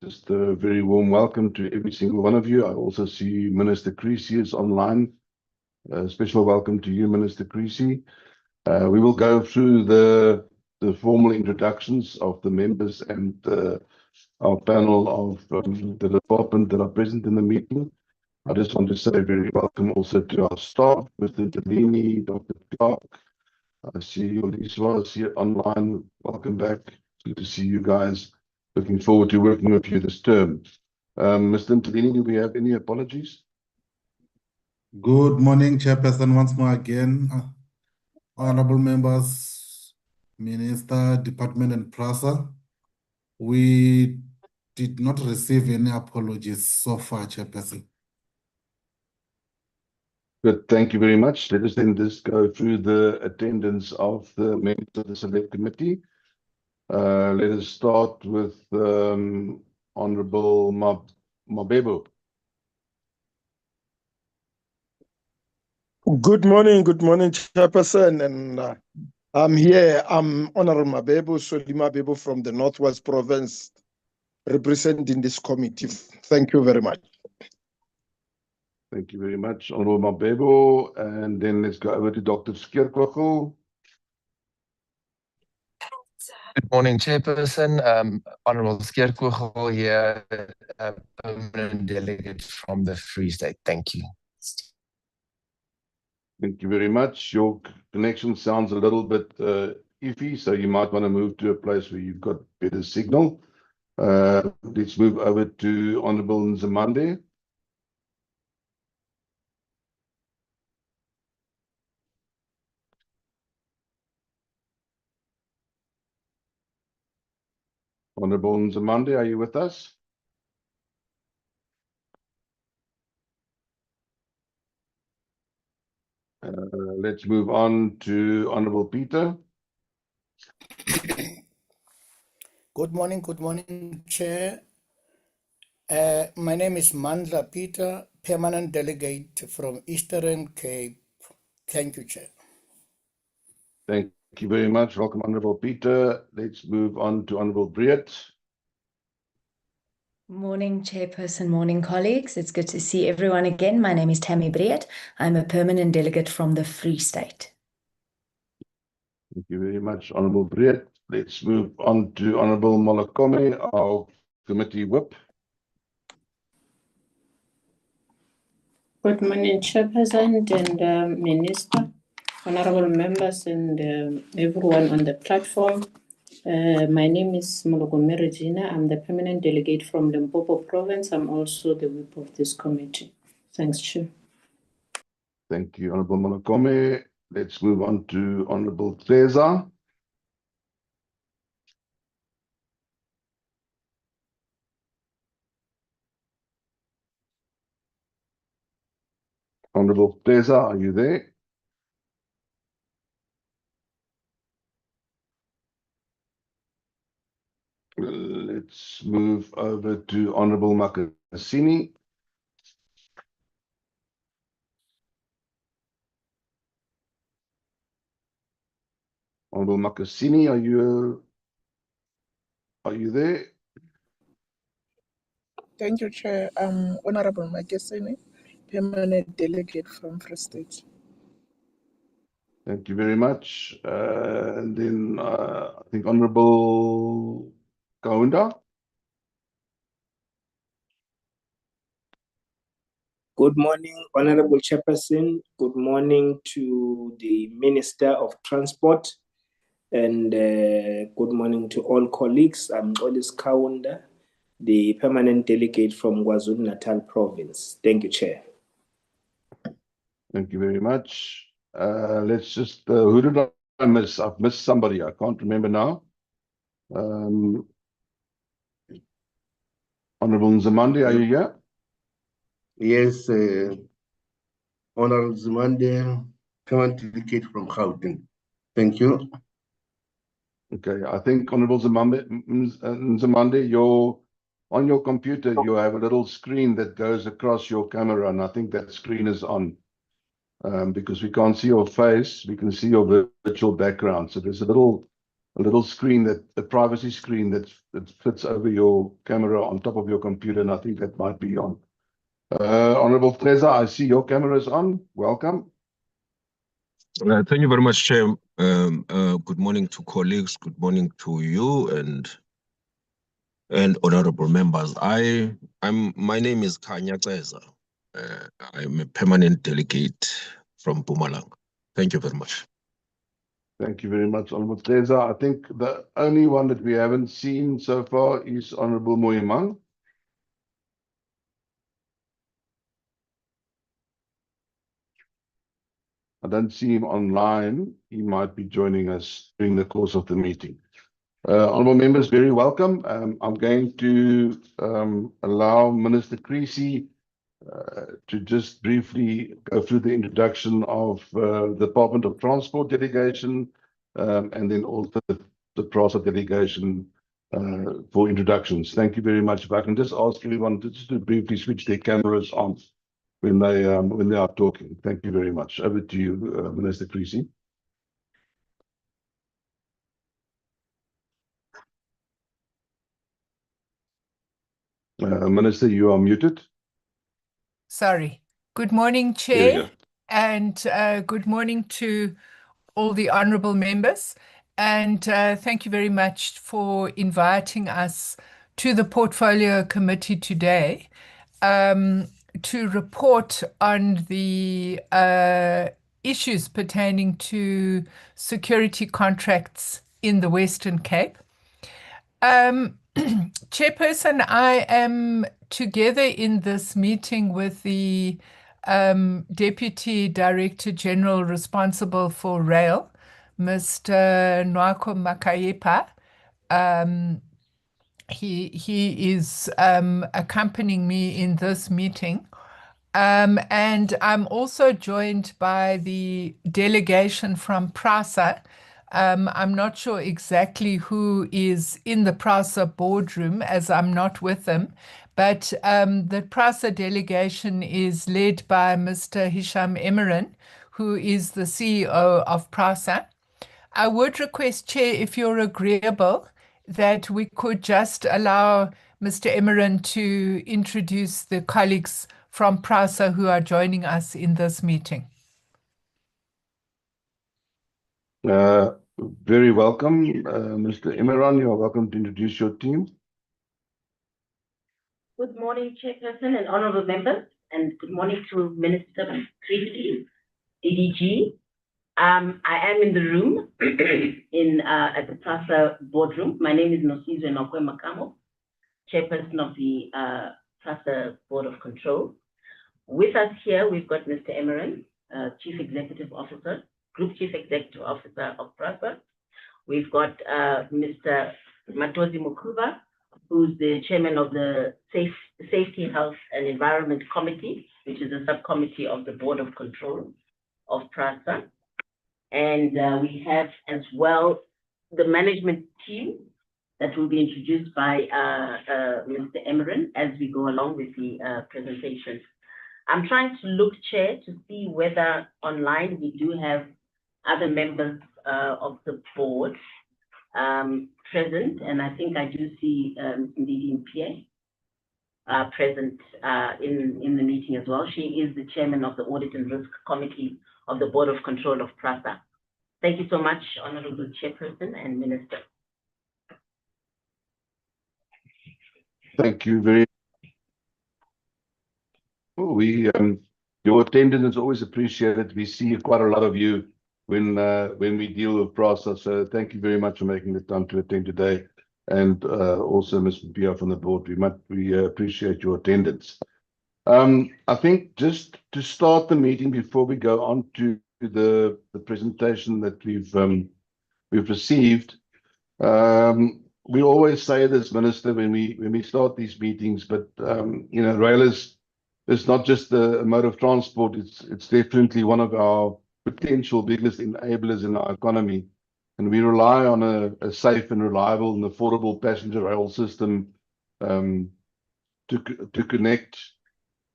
Just a very warm welcome to every single one of you. I also see Minister Creasy is online. A special welcome to you, Minister Creasy. We will go through the formal introductions of the members and our panel of the department that are present in the meeting. I just want to say very welcome also to our staff, Mr. Delini, Dr. Clark. I see you, Lisa, here online. Welcome back. Good to see you guys. Looking forward to working with you this term. Mr. Delini, do we have any apologies? Good morning, Chairperson, once more again. Honorable members, Minister, Department, and PRASA. We did not receive any apologies so far, Chairperson. Good, thank you very much. Let us then just go through the attendance of the members of the Select Committee. Let us start with Honorable Mabebo. Good morning, Chairperson, and I'm here. I'm Honorable Mabebo, Soli Mabebo from the Northwest Province, representing this committee. Thank you very much. Thank you very much, Honorable Mabebo. And then let's go over to Dr. Skierkwagel. Good morning, Chairperson. Honorable Skierkwagel here, permanent delegate from the Free State. Thank you. Thank you very much. Your connection sounds a little bit iffy, so you might want to move to a place where you've got better signal. Let's move over to Honorable Nzimande. Honorable Nzimande, are you with us? Let's move on to Honorable Peter. Good morning, Chair. My name is Mandla Peter, permanent delegate from Eastern Cape. Thank you, Chair. Thank you very much. Welcome, Honorable Peter. Let's move on to Honorable Briet. Morning, Chairperson, morning, colleagues. It's good to see everyone again. My name is Tammy Briet. I'm a permanent delegate from the Free State. Thank you very much, Honorable Briet. Let's move on to Honorable Molokome, our committee whip. Good morning, Chairperson and Minister, honorable members and everyone on the platform. My name is Molokome Regina. I'm the permanent delegate from Limpopo Province. I'm also the whip of this committee. Thanks, Chair. Thank you, Honorable Molokome. Let's move on to Honorable Cesar. Honorable Cesar, are you there? Let's move over to Honorable Makasini. Honorable Makasini, are you there? Thank you, Chair. I'm Honorable Makasini, permanent delegate from Free State. Thank you very much. And then I think Honorable Kaunda. Good morning, Honorable Chairperson. Good morning to the Minister of Transport. And good morning to all colleagues. I'm Olis Kaunda, the permanent delegate from KwaZulu-Natal Province. Thank you, Chair. Thank you very much. Let's just, who did I miss? I've missed somebody. I can't remember now. Honorable Nzimande, are you here? Yes, Honorable Nzimande, permanent delegate from Gauteng. Thank you. Okay, I think Honorable Nzimande, on your computer, you have a little screen that goes across your camera, and I think that screen is on. Because we can't see your face, we can see your virtual background. So there's a little little screen, a privacy screen that fits over your camera on top of your computer, and I think that might be on. Honorable PRASA, I see your camera is on. Welcome. Thank you very much, Chair. Good morning to colleagues. Good morning to you and honorable members. My name is Khanya Ceza. I'm a permanent delegate from Mpumalanga. Thank you very much. Thank you very much, Honorable PRASA. I think the only one that we haven't seen so far is Honorable Moyemang. I don't see him online. He might be joining us during the course of the meeting. Honorable members, very welcome. I'm going to allow Minister Creasy to just briefly go through the introduction of the Department of Transport delegation and then also the PRASA delegation for introductions. Thank you very much. If I can just ask everyone to briefly switch their cameras on when they are talking. Thank you very much. Over to you, Minister Creasy. Minister, you are muted. Sorry. Good morning, Chair, and good morning to all the honourable members. And thank you very much for inviting us to the Portfolio Committee today to report on the issues pertaining to security contracts in the Western Cape. Chairperson, I am together in this meeting with the Deputy Director General responsible for rail, Mr. Nwako Makayepa. He is accompanying me in this meeting. And I'm also joined by the delegation from PRASA. I'm not sure exactly who is in the PRASA boardroom as I'm not with them, but the PRASA delegation is led by Mr. Hisham Emeran, who is the CEO of PRASA. I would request, Chair, if you're agreeable, that we could just allow Mr. Emeran to introduce the colleagues from PRASA who are joining us in this meeting. Very welcome, Mr. Emeran. You are welcome to introduce your team. Good morning, Chairperson and honourable members, and good morning to Minister Creasy, DDG. I am in the room at the PRASA boardroom. My name is Nosizwe Nokwe Makamo, Chairperson of the PRASA Board of Control. With us here, we've got Mr. Emeran, Chief Executive Officer, Group Chief Executive Officer of PRASA. We've got Mr. Matozi Mukuba, who's the Chairman of the Safety, Health and Environment Committee, which is a subcommittee of the Board of Control of PRASA. And we have as well the management team that will be introduced by Mr. Emeran as we go along with the presentation. I'm trying to look, Chair, to see whether online we do have other members of the board present, and I think I do see Ndidi Mpie present in the meeting as well. She is the Chairman of the Audit and Risk Committee of the Board of Control of PRASA. Thank you so much, Honourable Chairperson and Minister. Thank you very much. Your attendance is always appreciated. We see quite a lot of you when we deal with PRASA, so thank you very much for making the time to attend today. And also Ms. Mpia from the board, we appreciate your attendance. I think just to start the meeting before we go on to the presentation that we've received, we always say this, Minister, when we start these meetings, but you know, rail is not just a mode of transport. It's definitely one of our potential biggest enablers in our economy, and we rely on a safe and reliable and affordable passenger rail system to connect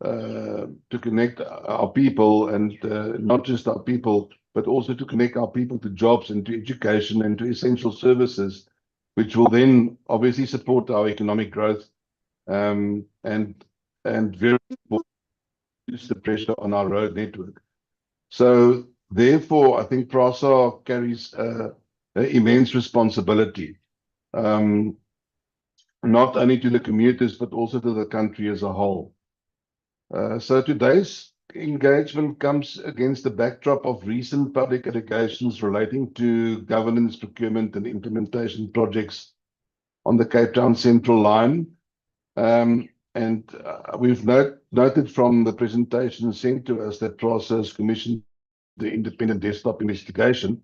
our people, and not just our people, but also to connect our people to jobs and to education and to essential services, which will then obviously support our economic growth and very reduce the pressure on our road network. So therefore, I think PRASA carries an immense responsibility, not only to the commuters, but also to the country as a whole. So today's engagement comes against the backdrop of recent public allegations relating to governance, procurement, and implementation projects on the Cape Town Central Line. We've noted from the presentation sent to us that PRASA has commissioned the independent desktop investigation,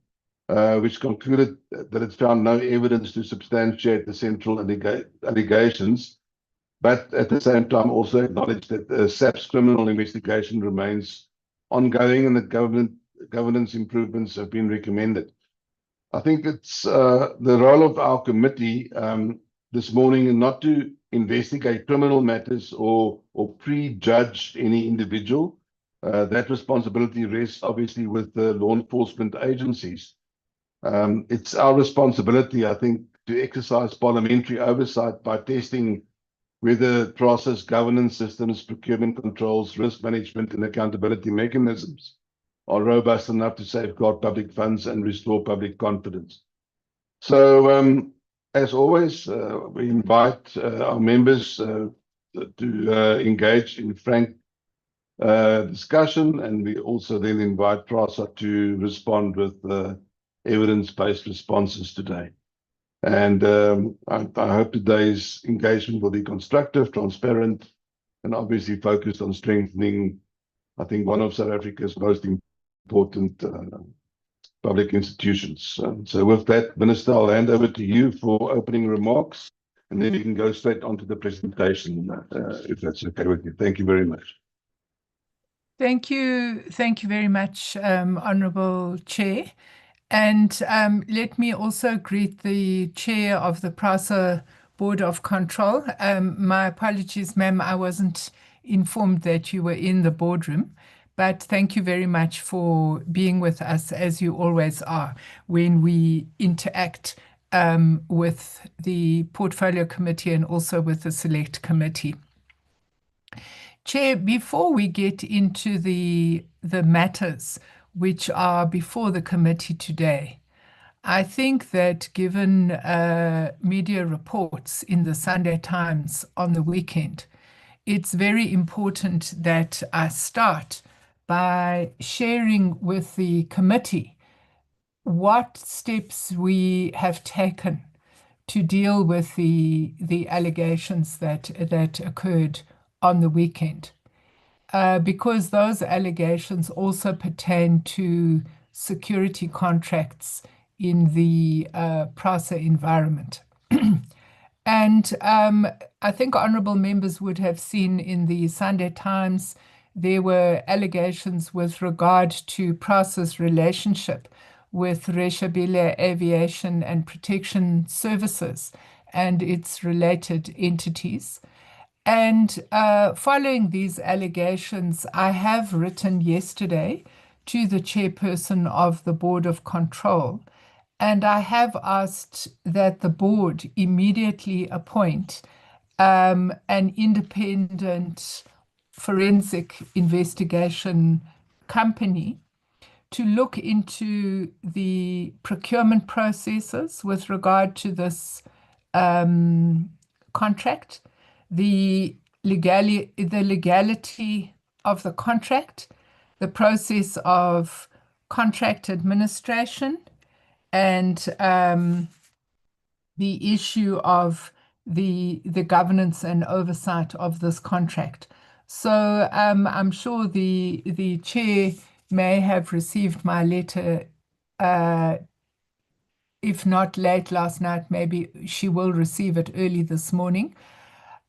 which concluded that it found no evidence to substantiate the central allegations, but at the same time also acknowledged that SAP's criminal investigation remains ongoing and that governance improvements have been recommended. I think it's the role of our committee this morning not to investigate criminal matters or prejudge any individual. That responsibility rests obviously with the law enforcement agencies. It's our responsibility, I think, to exercise parliamentary oversight by testing whether PRASA's governance systems, procurement controls, risk management, and accountability mechanisms are robust enough to safeguard public funds and restore public confidence. So, as always, we invite our members to engage in frank discussion, and we also then invite PRASA to respond with evidence-based responses today. And I hope today's engagement will be constructive, transparent, and obviously focused on strengthening, I think, one of South Africa's most important public institutions. So with that, Minister, I'll hand over to you for opening remarks, and then you can go straight onto the presentation, if that's okay with you. Thank you very much. Thank you very much, Honourable Chair. And let me also greet the Chair of the PRASA Board of Control. My apologies, ma'am, I wasn't informed that you were in the boardroom, but thank you very much for being with us, as you always are, when we interact with the Portfolio Committee and also with the Select Committee. Chair, before we get into the matters which are before the committee today, I think that given media reports in the Sunday Times on the weekend, it's very important that I start by sharing with the committee what steps we have taken to deal with the allegations that occurred on the weekend. Because those allegations also pertain to security contracts in the PRASA environment. And I think honourable members would have seen in the Sunday Times there were allegations with regard to PRASA's relationship with Reshabile Aviation and Protection Services and its related entities. And following these allegations, I have written yesterday to the chairperson of the Board of Control, and I have asked that the board immediately appoint an independent forensic investigation company to look into the procurement processes with regard to this contract, the legality of the contract, the process of contract administration, and the issue of the governance and oversight of this contract. So I'm sure the chair may have received my letter, if not late last night, maybe she will receive it early this morning.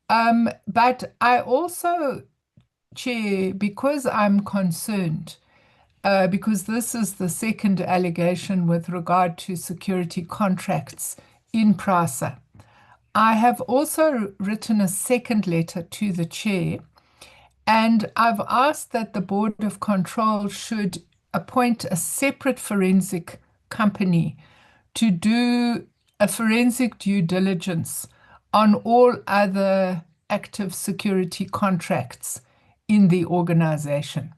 But I also, Chair, because I'm concerned, because this is the second allegation with regard to security contracts in PRASA, I have also written a second letter to the chair, and I've asked that the Board of Control should appoint a separate forensic company to do a forensic due diligence on all other active security contracts in the organization.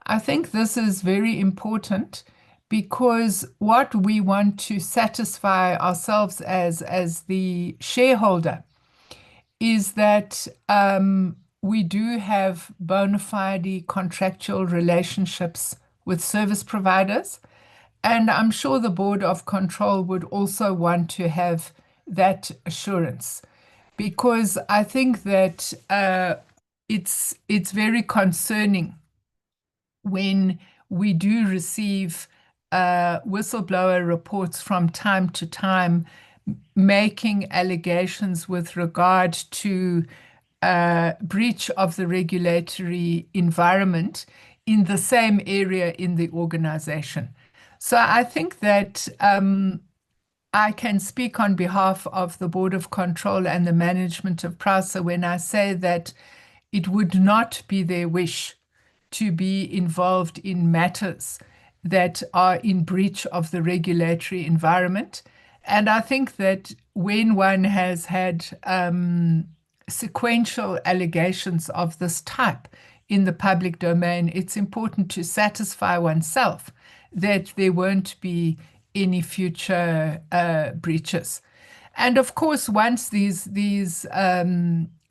I think this is very important because what we want to satisfy ourselves as the shareholder is that we do have bona fide contractual relationships with service providers. And I'm sure the Board of Control would also want to have that assurance, because I think that it's very concerning when we do receive whistleblower reports from time to time making allegations with regard to breach of the regulatory environment in the same area in the organization. So I think that I can speak on behalf of the Board of Control and the management of PRASA when I say that it would not be their wish to be involved in matters that are in breach of the regulatory environment. And I think that when one has had sequential allegations of this type in the public domain, it's important to satisfy oneself that there won't be any future breaches. And of course, once these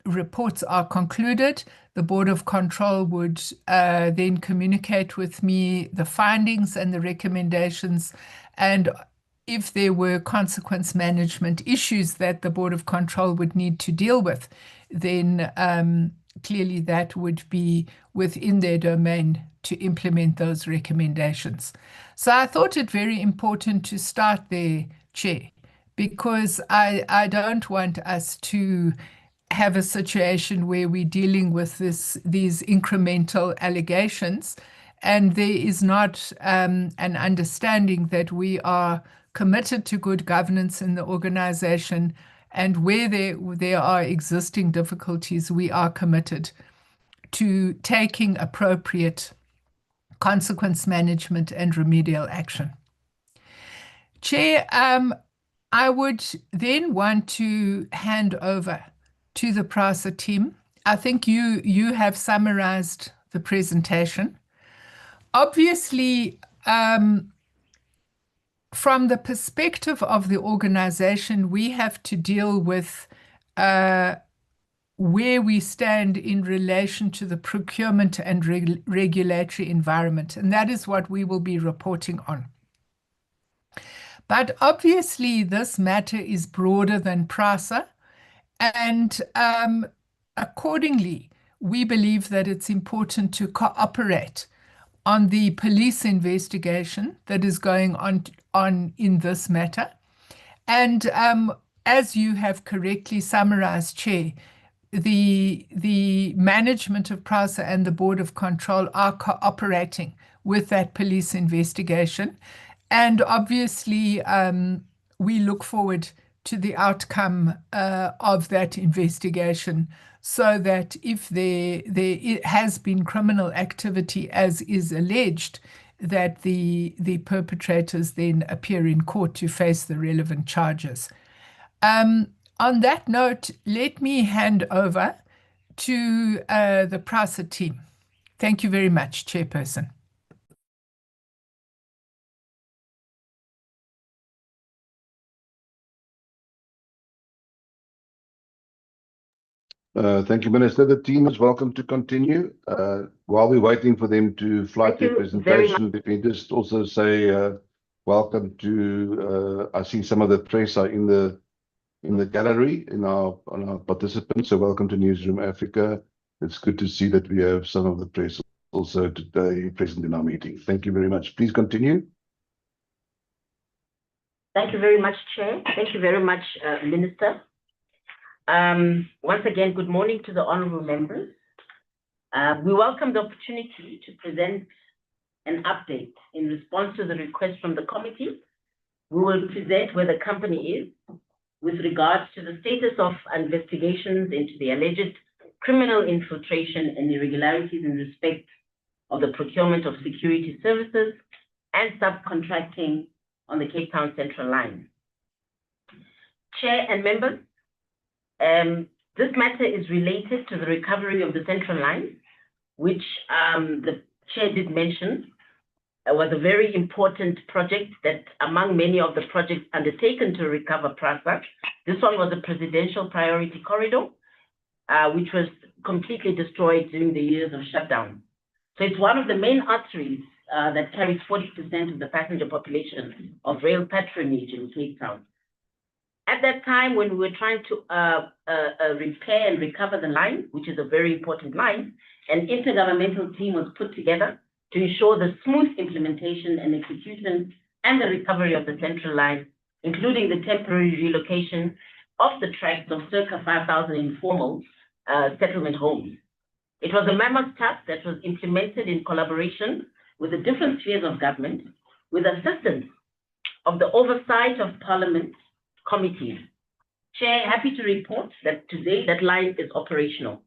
reports are concluded, the Board of Control would then communicate with me the findings and the recommendations, and if there were consequence management issues that the Board of Control would need to deal with, then clearly that would be within their domain to implement those recommendations. So I thought it very important to start there, Chair, because I don't want us to have a situation where we're dealing with these incremental allegations, and there is not an understanding that we are committed to good governance in the organization, and where there are existing difficulties, we are committed to taking appropriate consequence management and remedial action. Chair, I would then want to hand over to the PRASA team. I think you have summarized the presentation. Obviously, from the perspective of the organization, we have to deal with where we stand in relation to the procurement and regulatory environment, and that is what we will be reporting on. But obviously, this matter is broader than PRASA, and accordingly, we believe that it's important to cooperate on the police investigation that is going on in this matter. And as you have correctly summarized, Chair, the management of PRASA and the Board of Control are cooperating with that police investigation. And obviously, we look forward to the outcome of that investigation, so that if there has been criminal activity, as is alleged, that the perpetrators then appear in court to face the relevant charges. On that note, let me hand over to the PRASA team. Thank you very much, Chairperson. Thank you, Minister. The team is welcome to continue. While we're waiting for them to fly their presentation, let me just also say welcome to, I see some of the press are in the gallery, on our participants. So welcome to Newsroom Africa. It's good to see that we have some of the press also today present in our meeting. Thank you very much. Please continue. Thank you very much, Chair. Thank you very much, Minister. Once again, good morning to the honorable members. We welcome the opportunity to present an update in response to the request from the committee. We will present where the company is with regards to the status of investigations into the alleged criminal infiltration and irregularities in respect of the procurement of security services and subcontracting on the Cape Town Central Line. Chair and members, this matter is related to the recovery of the Central Line, which the Chair did mention was a very important project that among many of the projects undertaken to recover PRASA, this one was a presidential priority corridor, which was completely destroyed during the years of shutdown. So it's one of the main arteries that carries 40% of the passenger population of rail patronage in Cape Town. At that time, when we were trying to repair and recover the line, which is a very important line, an intergovernmental team was put together to ensure the smooth implementation and execution and the recovery of the Central Line, including the temporary relocation of the tracts of circa 5,000 informal settlement homes. It was a mammoth task that was implemented in collaboration with the different spheres of government, with assistance of the oversight of Parliament committees. Chair, happy to report that today that line is operational.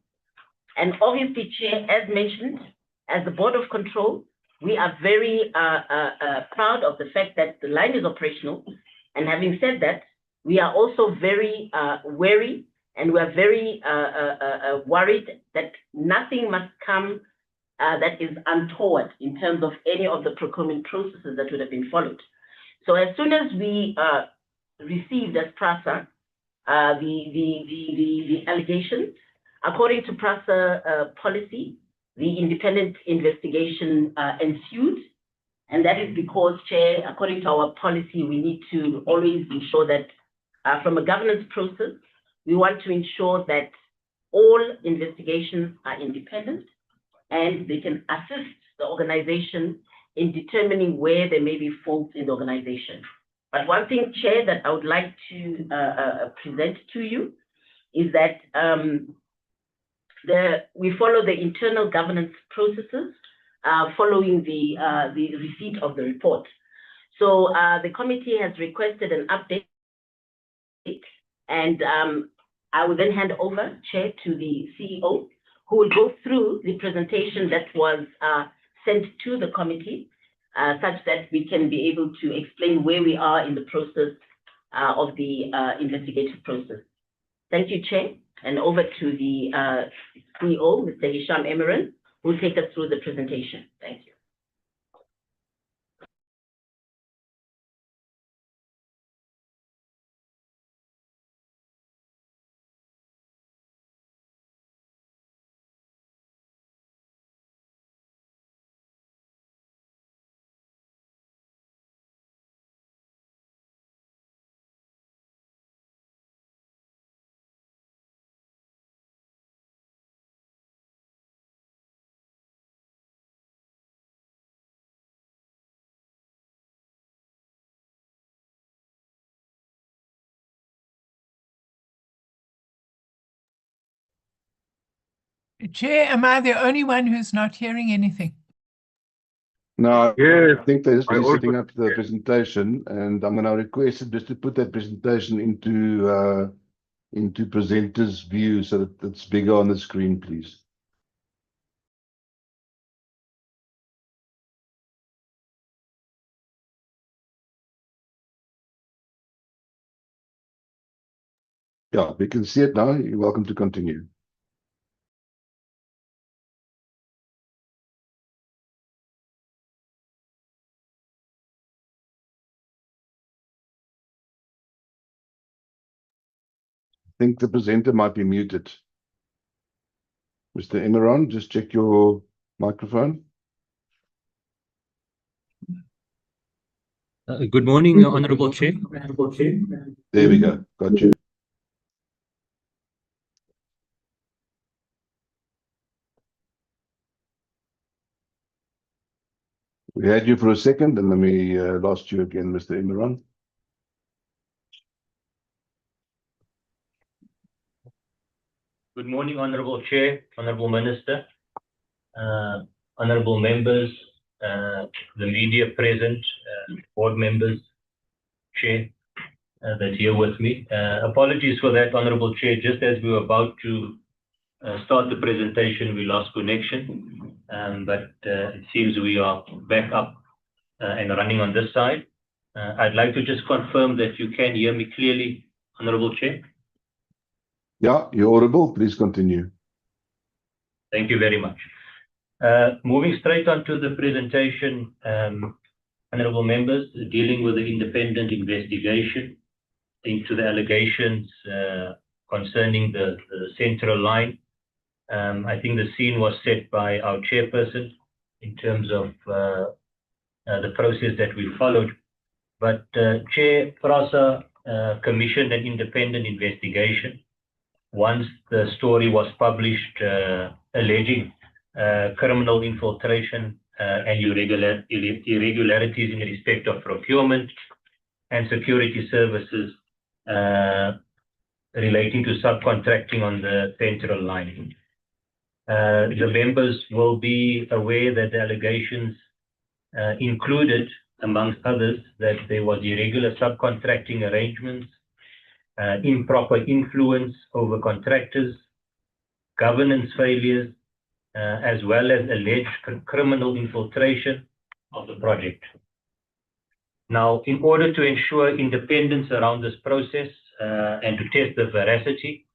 And obviously, Chair, as mentioned, as the Board of Control, we are very proud of the fact that the line is operational. And having said that, we are also very wary and we're very worried that nothing must come that is untoward in terms of any of the procurement processes that would have been followed. So as soon as we received as PRASA the allegations, according to PRASA policy, the independent investigation ensued. And that is because, Chair, according to our policy, we need to always ensure that from a governance process, we want to ensure that all investigations are independent and they can assist the organization in determining where there may be faults in the organization. But one thing, Chair, that I would like to present to you is that we follow the internal governance processes following the receipt of the report. So the committee has requested an update, and I will then hand over, Chair, to the CEO, who will go through the presentation that was sent to the committee, such that we can be able to explain where we are in the process of the investigative process. Thank you, Chair, and over to the CEO, Mr. Hisham Emeran, who will take us through the presentation. Thank you. Chair, am I the only one who's not hearing anything? No, Yes, I think they're just I also- setting up the presentation, and I'm going to request it just to put that presentation into presenter's view so that it's bigger on the screen, please. Yeah, we can see it now. You're welcome to continue. I think the presenter might be muted. Mr. Emeran, just check your microphone. Good morning, Honorable Chair. There we go. Got you. We had you for a second and then we lost you again, Mr. Emeran. Good morning, Honorable Chair, Honorable Minister, Honorable members, the media present, board members, Chair, that's here with me. Apologies for that, Honorable Chair. Just as we were about to start the presentation, we lost connection. but it seems we are back up and running on this side. I'd like to just confirm that you can hear me clearly, Honorable Chair. Yeah, you're audible. Please continue. Thank you very much. Moving straight on to the presentation, Honorable members, dealing with the independent investigation into the allegations concerning the central line. I think the scene was set by our chairperson in terms of the process that we followed. But Chair, PRASA commissioned an independent investigation once the story was published alleging criminal infiltration and irregularities in respect of procurement and security services relating to subcontracting on the central line. The members will be aware that the allegations included, amongst others, that there was irregular subcontracting arrangements, improper influence over contractors, governance failures, as well as alleged criminal infiltration of the project. Now, in order to ensure independence around this process and to test the veracity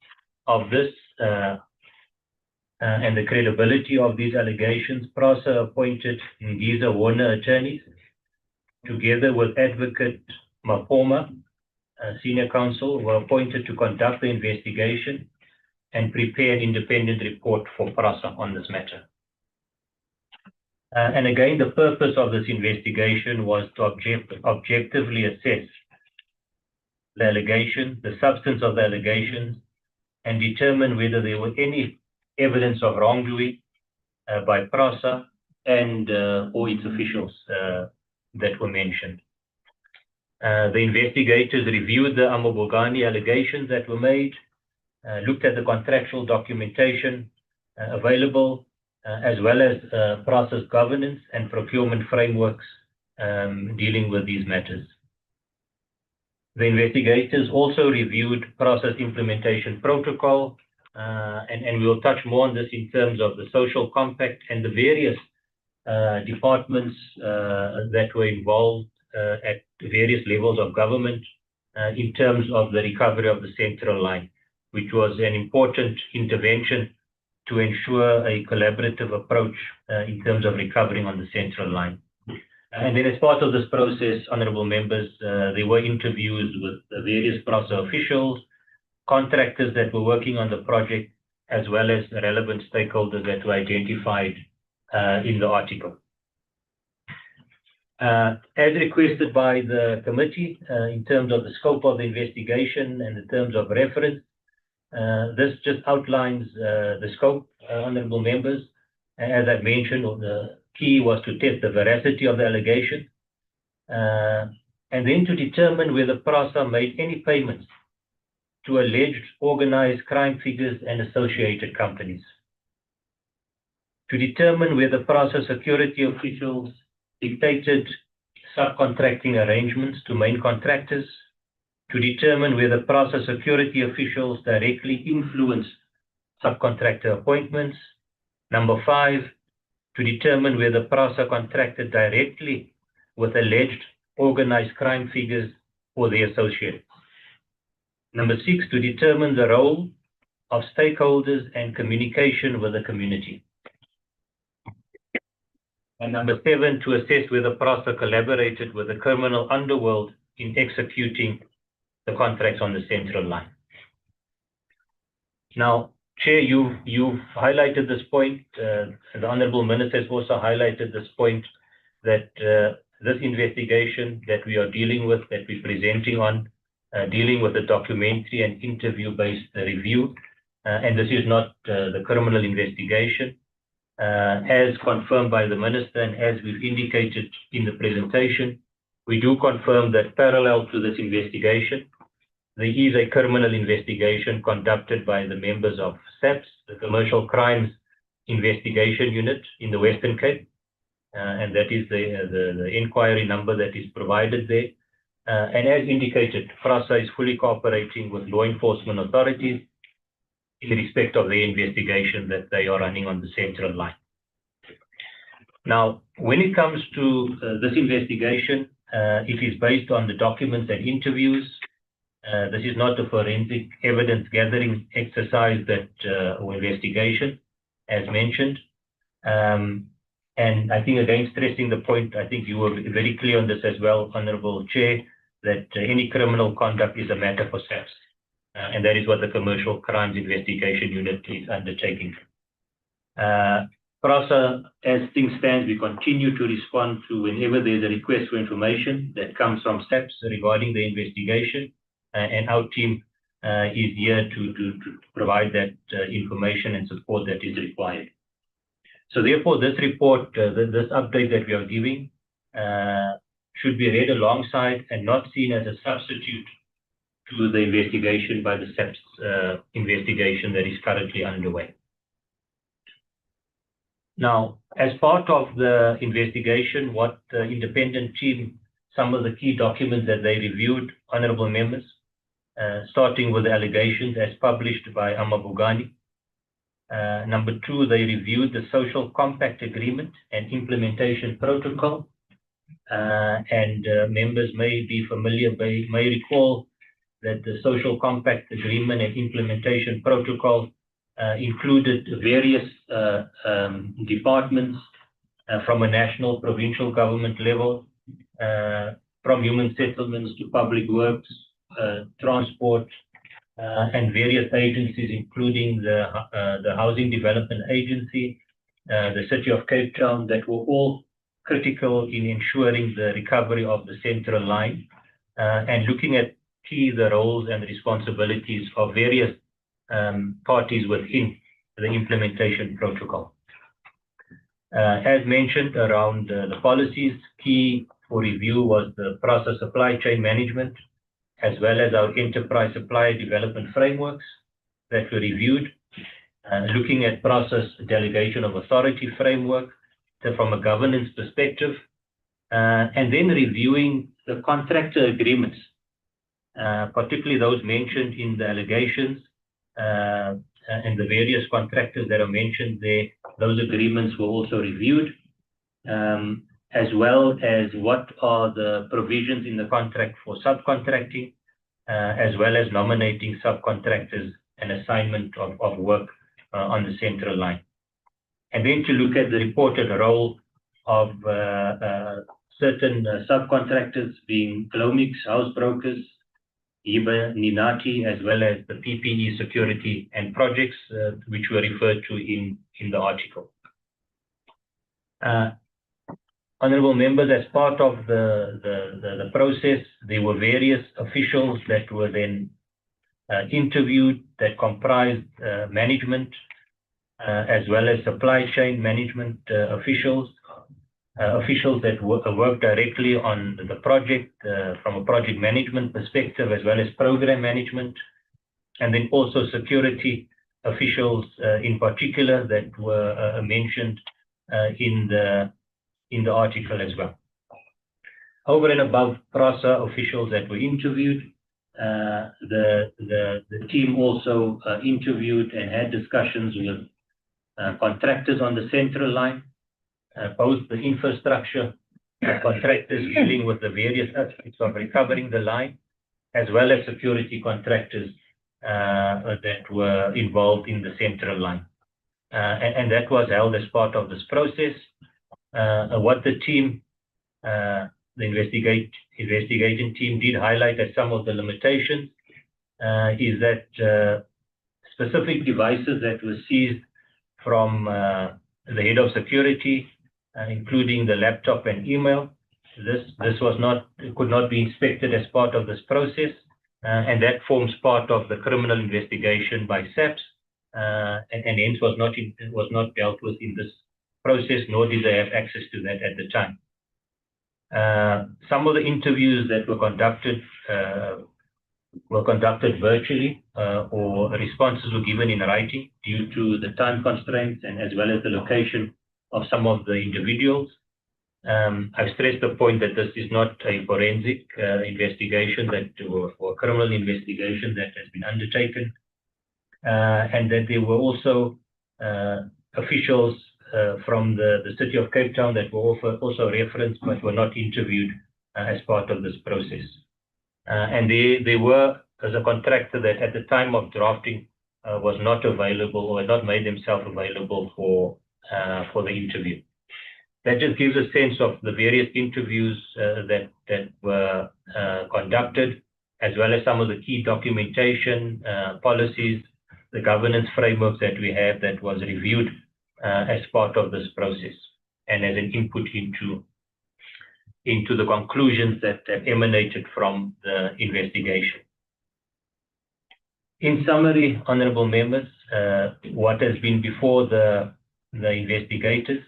of this and the credibility of these allegations, PRASA appointed Ngiza Warner attorneys, together with Advocate Mapoma, Senior Counsel, were appointed to conduct the investigation and prepare an independent report for PRASA on this matter. And again, the purpose of this investigation was to objectively assess the allegation, the substance of the allegations, and determine whether there was any evidence of wrongdoing by PRASA and or its officials that were mentioned. The investigators reviewed the Amabogani allegations that were made, looked at the contractual documentation available, as well as PRASA's governance and procurement frameworks dealing with these matters. The investigators also reviewed PRASA's implementation protocol, and we will touch more on this in terms of the social compact and the various departments that were involved at various levels of government in terms of the recovery of the central line, which was an important intervention to ensure a collaborative approach in terms of recovering on the central line. And then as part of this process, honorable members, there were interviews with the various PRASA officials, contractors that were working on the project, as well as relevant stakeholders that were identified in the article. As requested by the committee, in terms of the scope of the investigation and in terms of reference, this just outlines the scope, honorable members. As I mentioned, the key was to test the veracity of the allegation, and then to determine whether PRASA made any payments to alleged organized crime figures and associated companies. To determine whether PRASA security officials dictated subcontracting arrangements to main contractors. To determine whether PRASA security officials directly influenced subcontractor appointments. Number 5, to determine whether PRASA contracted directly with alleged organized crime figures or their associates. Number 6, to determine the role of stakeholders and communication with the community. And number 7, to assess whether PRASA collaborated with the criminal underworld in executing the contracts on the central line. Now, Chair, you've highlighted this point. The Honourable Minister has also highlighted this point that this investigation that we are dealing with, that we're presenting on, dealing with the documentary and interview-based review, and this is not the criminal investigation. As confirmed by the Minister and as we've indicated in the presentation, we do confirm that parallel to this investigation, there is a criminal investigation conducted by the members of SAPS, the Commercial Crimes Investigation Unit in the Western Cape, and that is the inquiry number that is provided there. And as indicated, PRASA is fully cooperating with law enforcement authorities in respect of the investigation that they are running on the central line. Now, when it comes to this investigation, it is based on the documents and interviews. This is not a forensic evidence gathering exercise or investigation, as mentioned. And I think, again, stressing the point, I think you were very clear on this as well, Honorable Chair, that any criminal conduct is a matter for SAPS. And that is what the Commercial Crimes Investigation Unit is undertaking. PRASA, as things stand, we continue to respond to whenever there's a request for information that comes from SAPS regarding the investigation. And our team is here to provide that information and support that is required. So therefore, this report, this update that we are giving, should be read alongside and not seen as a substitute to the investigation by the SAPS investigation that is currently underway. Now, as part of the investigation, what the independent team, some of the key documents that they reviewed, honorable members, starting with the allegations as published by Amabugani. Number two, they reviewed the Social Compact Agreement and Implementation Protocol. Members may be familiar, may recall that the Social Compact Agreement and Implementation Protocol included various departments from a national, provincial government level, from human settlements to public works, transport, and various agencies, including the Housing Development Agency, the City of Cape Town, that were all critical in ensuring the recovery of the central line and looking at the roles and responsibilities of various parties within the implementation protocol. As mentioned around the policies, key for review was the PRASA supply chain management, as well as our enterprise supplier development frameworks that were reviewed, looking at PRASA's delegation of authority framework from a governance perspective, and then reviewing the contractor agreements, particularly those mentioned in the allegations and the various contractors that are mentioned there. Those agreements were also reviewed, as well as what are the provisions in the contract for subcontracting, as well as nominating subcontractors and assignment of work on the central line. And then to look at the reported role of certain subcontractors being Glomix, house brokers, Iba, Ninati, as well as the PPE security and projects, which were referred to in the article. Honorable members, as part of the process, there were various officials that were then interviewed that comprised management, as well as supply chain management officials, officials that work directly on the project from a project management perspective, as well as program management, and then also security officials in particular that were mentioned in the article as well. Over and above PRASA officials that were interviewed, the team also interviewed and had discussions with contractors on the central line, both the infrastructure contractors dealing with the various aspects of recovering the line, as well as security contractors that were involved in the central line. And that was held as part of this process. What the team, the investigating team did highlight as some of the limitations is that specific devices that were seized from the head of security, including the laptop and email, this was not, could not be inspected as part of this process, and that forms part of the criminal investigation by SAPS, and hence was not dealt with in this process, nor did they have access to that at the time. Some of the interviews that were conducted virtually, or responses were given in writing due to the time constraints and as well as the location of some of the individuals. I've stressed the point that this is not a forensic investigation or criminal investigation that has been undertaken, and that there were also officials from the city of Cape Town that were also referenced but were not interviewed as part of this process. And they were, as a contractor that at the time of drafting was not available or had not made themselves available for the interview. That just gives a sense of the various interviews that were conducted, as well as some of the key documentation, policies, the governance frameworks that we have that was reviewed as part of this process and as an input into the conclusions that emanated from the investigation. In summary, honorable members, what has been before the investigators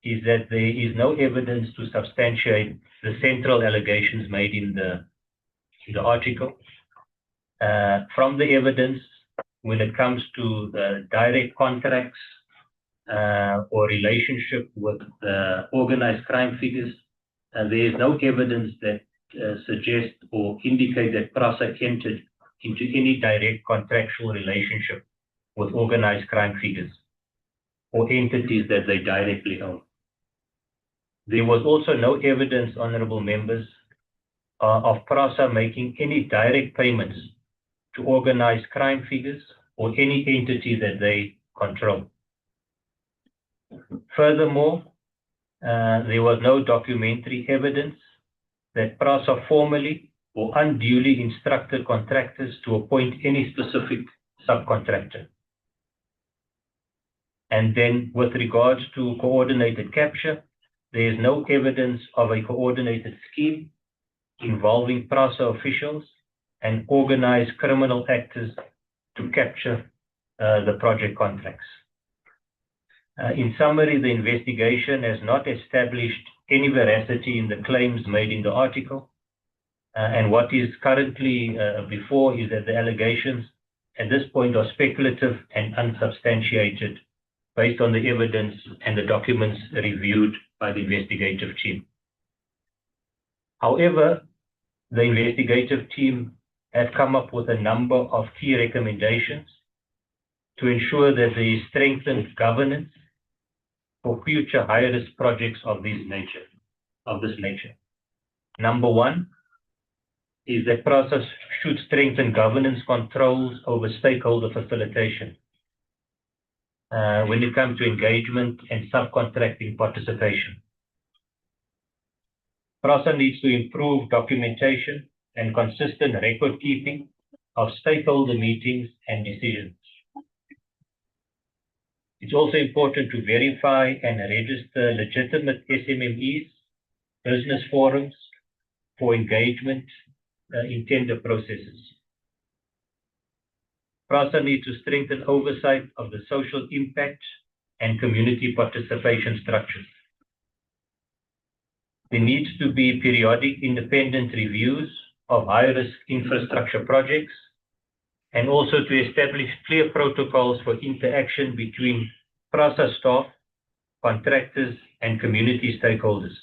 is that there is no evidence to substantiate the central allegations made in the article. From the evidence, when it comes to the direct contracts or relationship with organized crime figures, there is no evidence that suggests or indicate that PRASA entered into any direct contractual relationship with organized crime figures or entities that they directly own. There was also no evidence, honorable members, of PRASA making any direct payments to organized crime figures or any entity that they control. Furthermore, there was no documentary evidence that PRASA formally or unduly instructed contractors to appoint any specific subcontractor. And then with regards to coordinated capture, there is no evidence of a coordinated scheme involving PRASA officials and organized criminal actors to capture the project contracts. In summary, the investigation has not established any veracity in the claims made in the article. And what is currently before is that the allegations at this point are speculative and unsubstantiated based on the evidence and the documents reviewed by the investigative team. However, the investigative team have come up with a number of key recommendations to ensure that there is strengthened governance for future high-risk projects of this nature. Number one is that PRASA should strengthen governance controls over stakeholder facilitation when it comes to engagement and subcontracting participation. PRASA needs to improve documentation and consistent record keeping of stakeholder meetings and decisions. It's also important to verify and register legitimate SMMEs, business forums for engagement in tender processes. PRASA needs to strengthen oversight of the social impact and community participation structures. There needs to be periodic independent reviews of high-risk infrastructure projects and also to establish clear protocols for interaction between PRASA staff, contractors, and community stakeholders.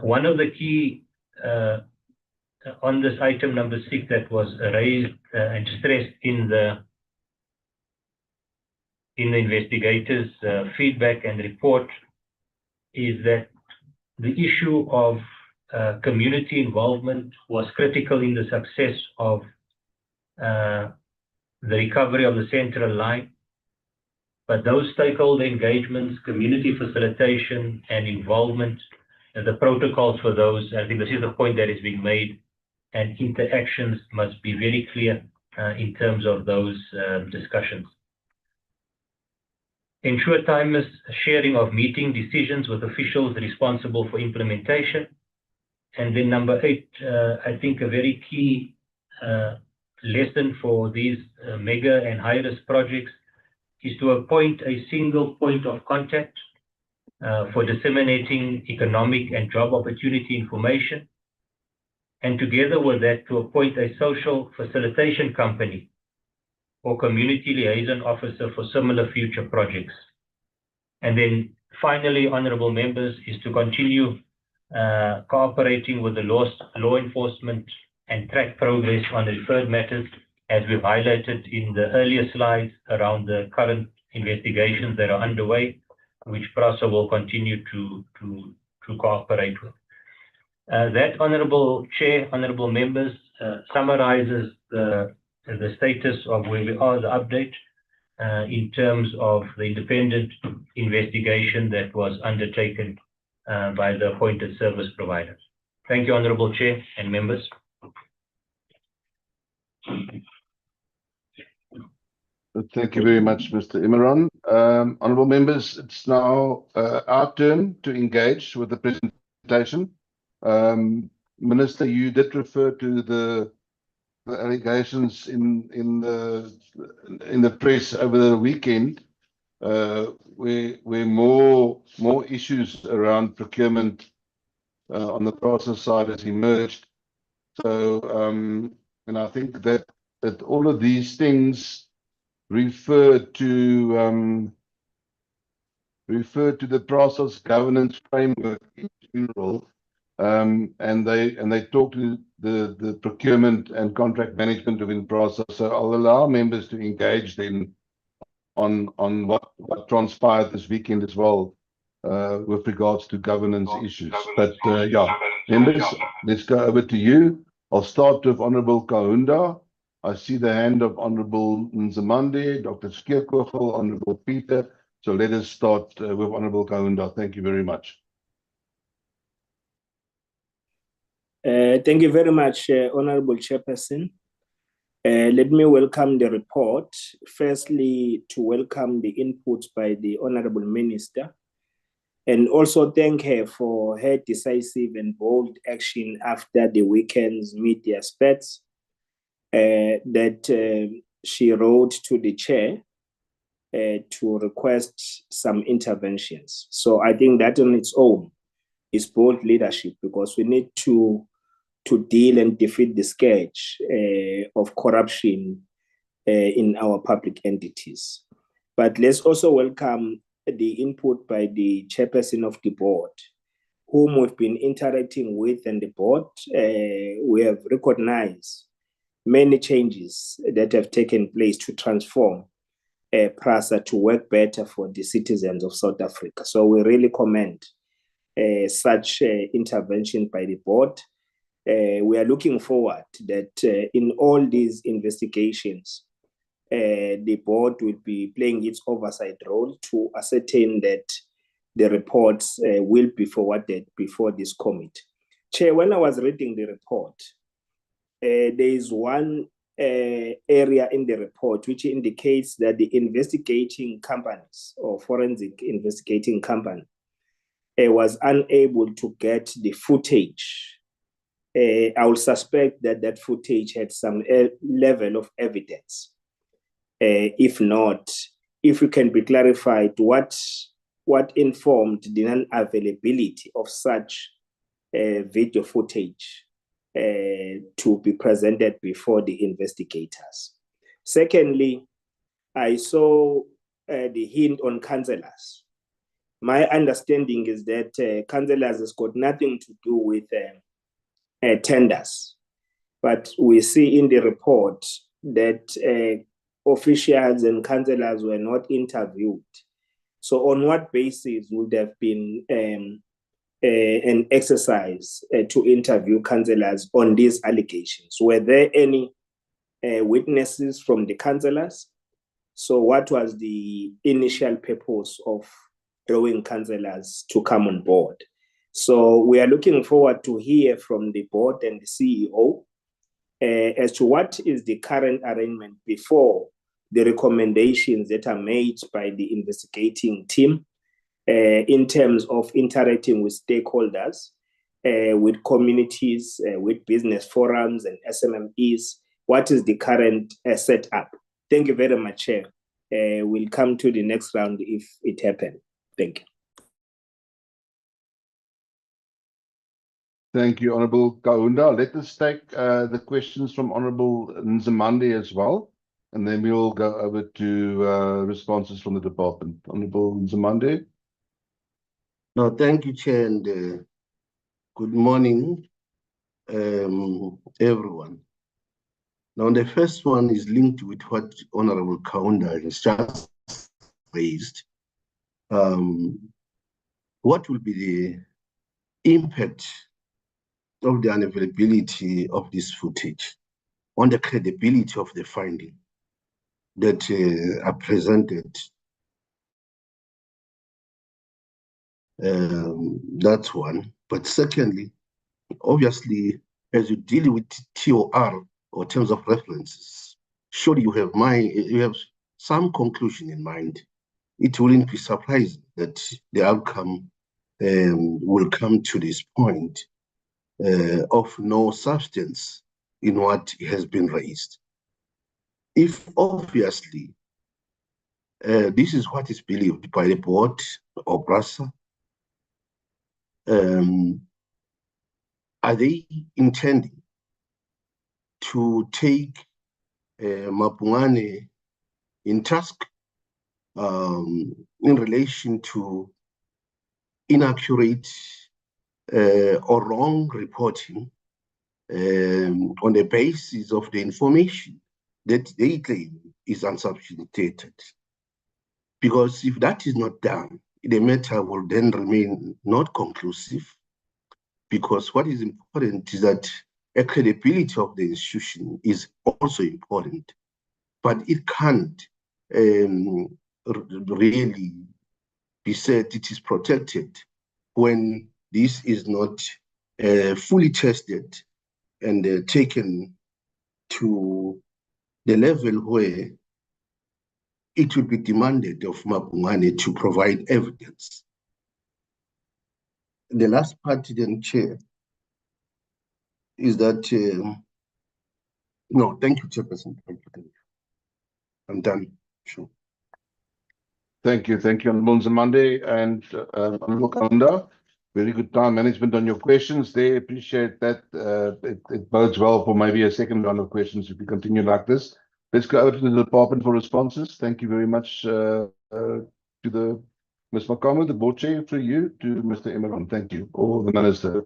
One of the key on this item number 6 that was raised and stressed in the investigators' feedback and report is that the issue of community involvement was critical in the success of the recovery of the central line. But those stakeholder engagements, community facilitation and involvement, the protocols for those, I think this is the point that is being made, and interactions must be very clear in terms of those discussions. Ensure timeless sharing of meeting decisions with officials responsible for implementation. And then number 8, I think a very key lesson for these mega and high-risk projects is to appoint a single point of contact for disseminating economic and job opportunity information, and together with that to appoint a social facilitation company or community liaison officer for similar future projects. And then finally, honorable members, is to continue cooperating with the law enforcement and track progress on the referred matters, as we've highlighted in the earlier slides around the current investigations that are underway, which PRASA will continue to cooperate with. That, Honourable Chair, Honourable Members, summarizes the status of where we are, the update, in terms of the independent investigation that was undertaken by the appointed service providers. Thank you, Honourable Chair and members. Thank you very much, Mr. Imran. Honourable members, it's now our turn to engage with the presentation. Minister, you did refer to the allegations in the press over the weekend, where more issues around procurement on the PRASA side has emerged. So, and I think that all of these things refer to the PRASA's governance framework in general, and they talk to the procurement and contract management within PRASA. So I'll allow members to engage then on what transpired this weekend as well, with regards to governance issues. But yeah, members, let's go over to you. I'll start with Honourable Kaunda. I see the hand of Honourable Nzimande, Dr. Skierkogel, Honourable Peter. So let us start with Honourable Kaunda. Thank you very much. Thank you very much, Honourable Chairperson. Let me welcome the report. Firstly, to welcome the inputs by the Honourable Minister, and also thank her for her decisive and bold action after the weekend's media spats that she wrote to the chair to request some interventions. So I think that on its own is bold leadership, because we need to deal and defeat the scourge of corruption in our public entities. But let's also welcome the input by the chairperson of the board, whom we've been interacting with, and the board. We have recognized many changes that have taken place to transform PRASA to work better for the citizens of South Africa. So we really commend such intervention by the board. We are looking forward that in all these investigations, the board will be playing its oversight role to ascertain that the reports will be forwarded before this committee. Chair, when I was reading the report, there is one area in the report which indicates that the investigating companies or forensic investigating company was unable to get the footage. I will suspect that that footage had some level of evidence. If not, if it can be clarified, what informed the non-availability of such video footage to be presented before the investigators. Secondly, I saw the hint on councillors. My understanding is that councillors has got nothing to do with tenders, but we see in the report that officials and councillors were not interviewed. So on what basis would have been an exercise to interview councillors on these allegations? Were there any witnesses from the councillors? So what was the initial purpose of drawing councillors to come on board? So we are looking forward to hear from the board and the CEO as to what is the current arrangement before the recommendations that are made by the investigating team in terms of interacting with stakeholders, with communities, with business forums and SMMEs. What is the current setup? Thank you very much, Chair. We'll come to the next round if it happens. Thank you. Thank you, Honourable Kaunda. Let us take the questions from Honourable Nzimande as well, and then we'll go over to responses from the department. Honourable Nzimande. No, thank you, Chair, and good morning, everyone. Now, the first one is linked with what Honourable Kaunda has just raised, what will be the impact of the unavailability of this footage on the credibility of the finding that are presented? That's one. But secondly, obviously, as you deal with TOR or terms of references, surely you have some conclusion in mind. It wouldn't be surprising that the outcome will come to this point of no substance in what has been raised. If obviously this is what is believed by the board or PRASA, are they intending to take Mapungane in task in relation to inaccurate or wrong reporting on the basis of the information that they claim is unsubstantiated? Because if that is not done, the matter will then remain not conclusive, because what is important is that a credibility of the institution is also important, but it can't really be said it is protected when this is not fully tested and taken to the level where it will be demanded of Mapungane to provide evidence. The last part then, Chair, is that, no, thank you, Chairperson. Thank you. I'm done. Sure. Thank you, Honourable Nzimande and Honourable Kaunda. Very good time management on your questions. They appreciate that. It bodes well for maybe a second round of questions if we continue like this. Let's go over to the department for responses. Thank you very much to Ms. Makamo, the board chair, through you to Mr. Emeron. Thank you. All the minister.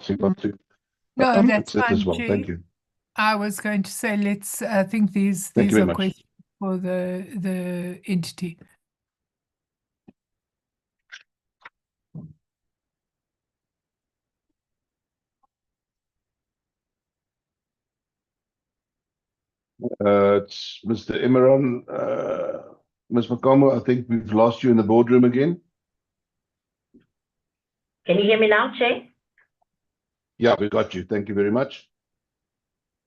No, that's fine, as well. Chair. Thank you. I was going to say, I think these are questions for the entity. It's Mr. Emeron. Ms. Makamo, I think we've lost you in the boardroom again. Can you hear me now, Chair? Yeah, we got you. Thank you very much.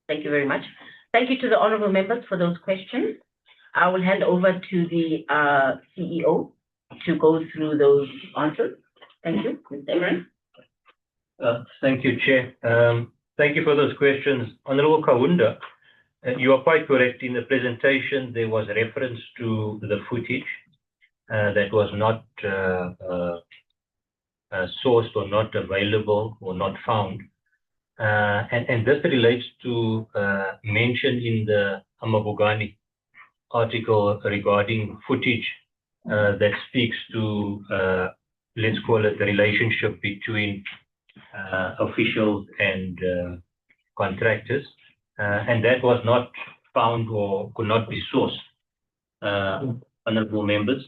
Thank you very much. Thank you to the honourable members for those questions. I will hand over to the CEO to go through those answers. Thank you, Mr. Emeron. Thank you, Chair. Thank you for those questions. Honourable Kaunda, you are quite correct. In the presentation, there was reference to the footage that was not sourced or not available or not found. And this relates to mention in the Amabugani article regarding footage that speaks to, let's call it, the relationship between officials and contractors. And that was not found or could not be sourced, honourable members.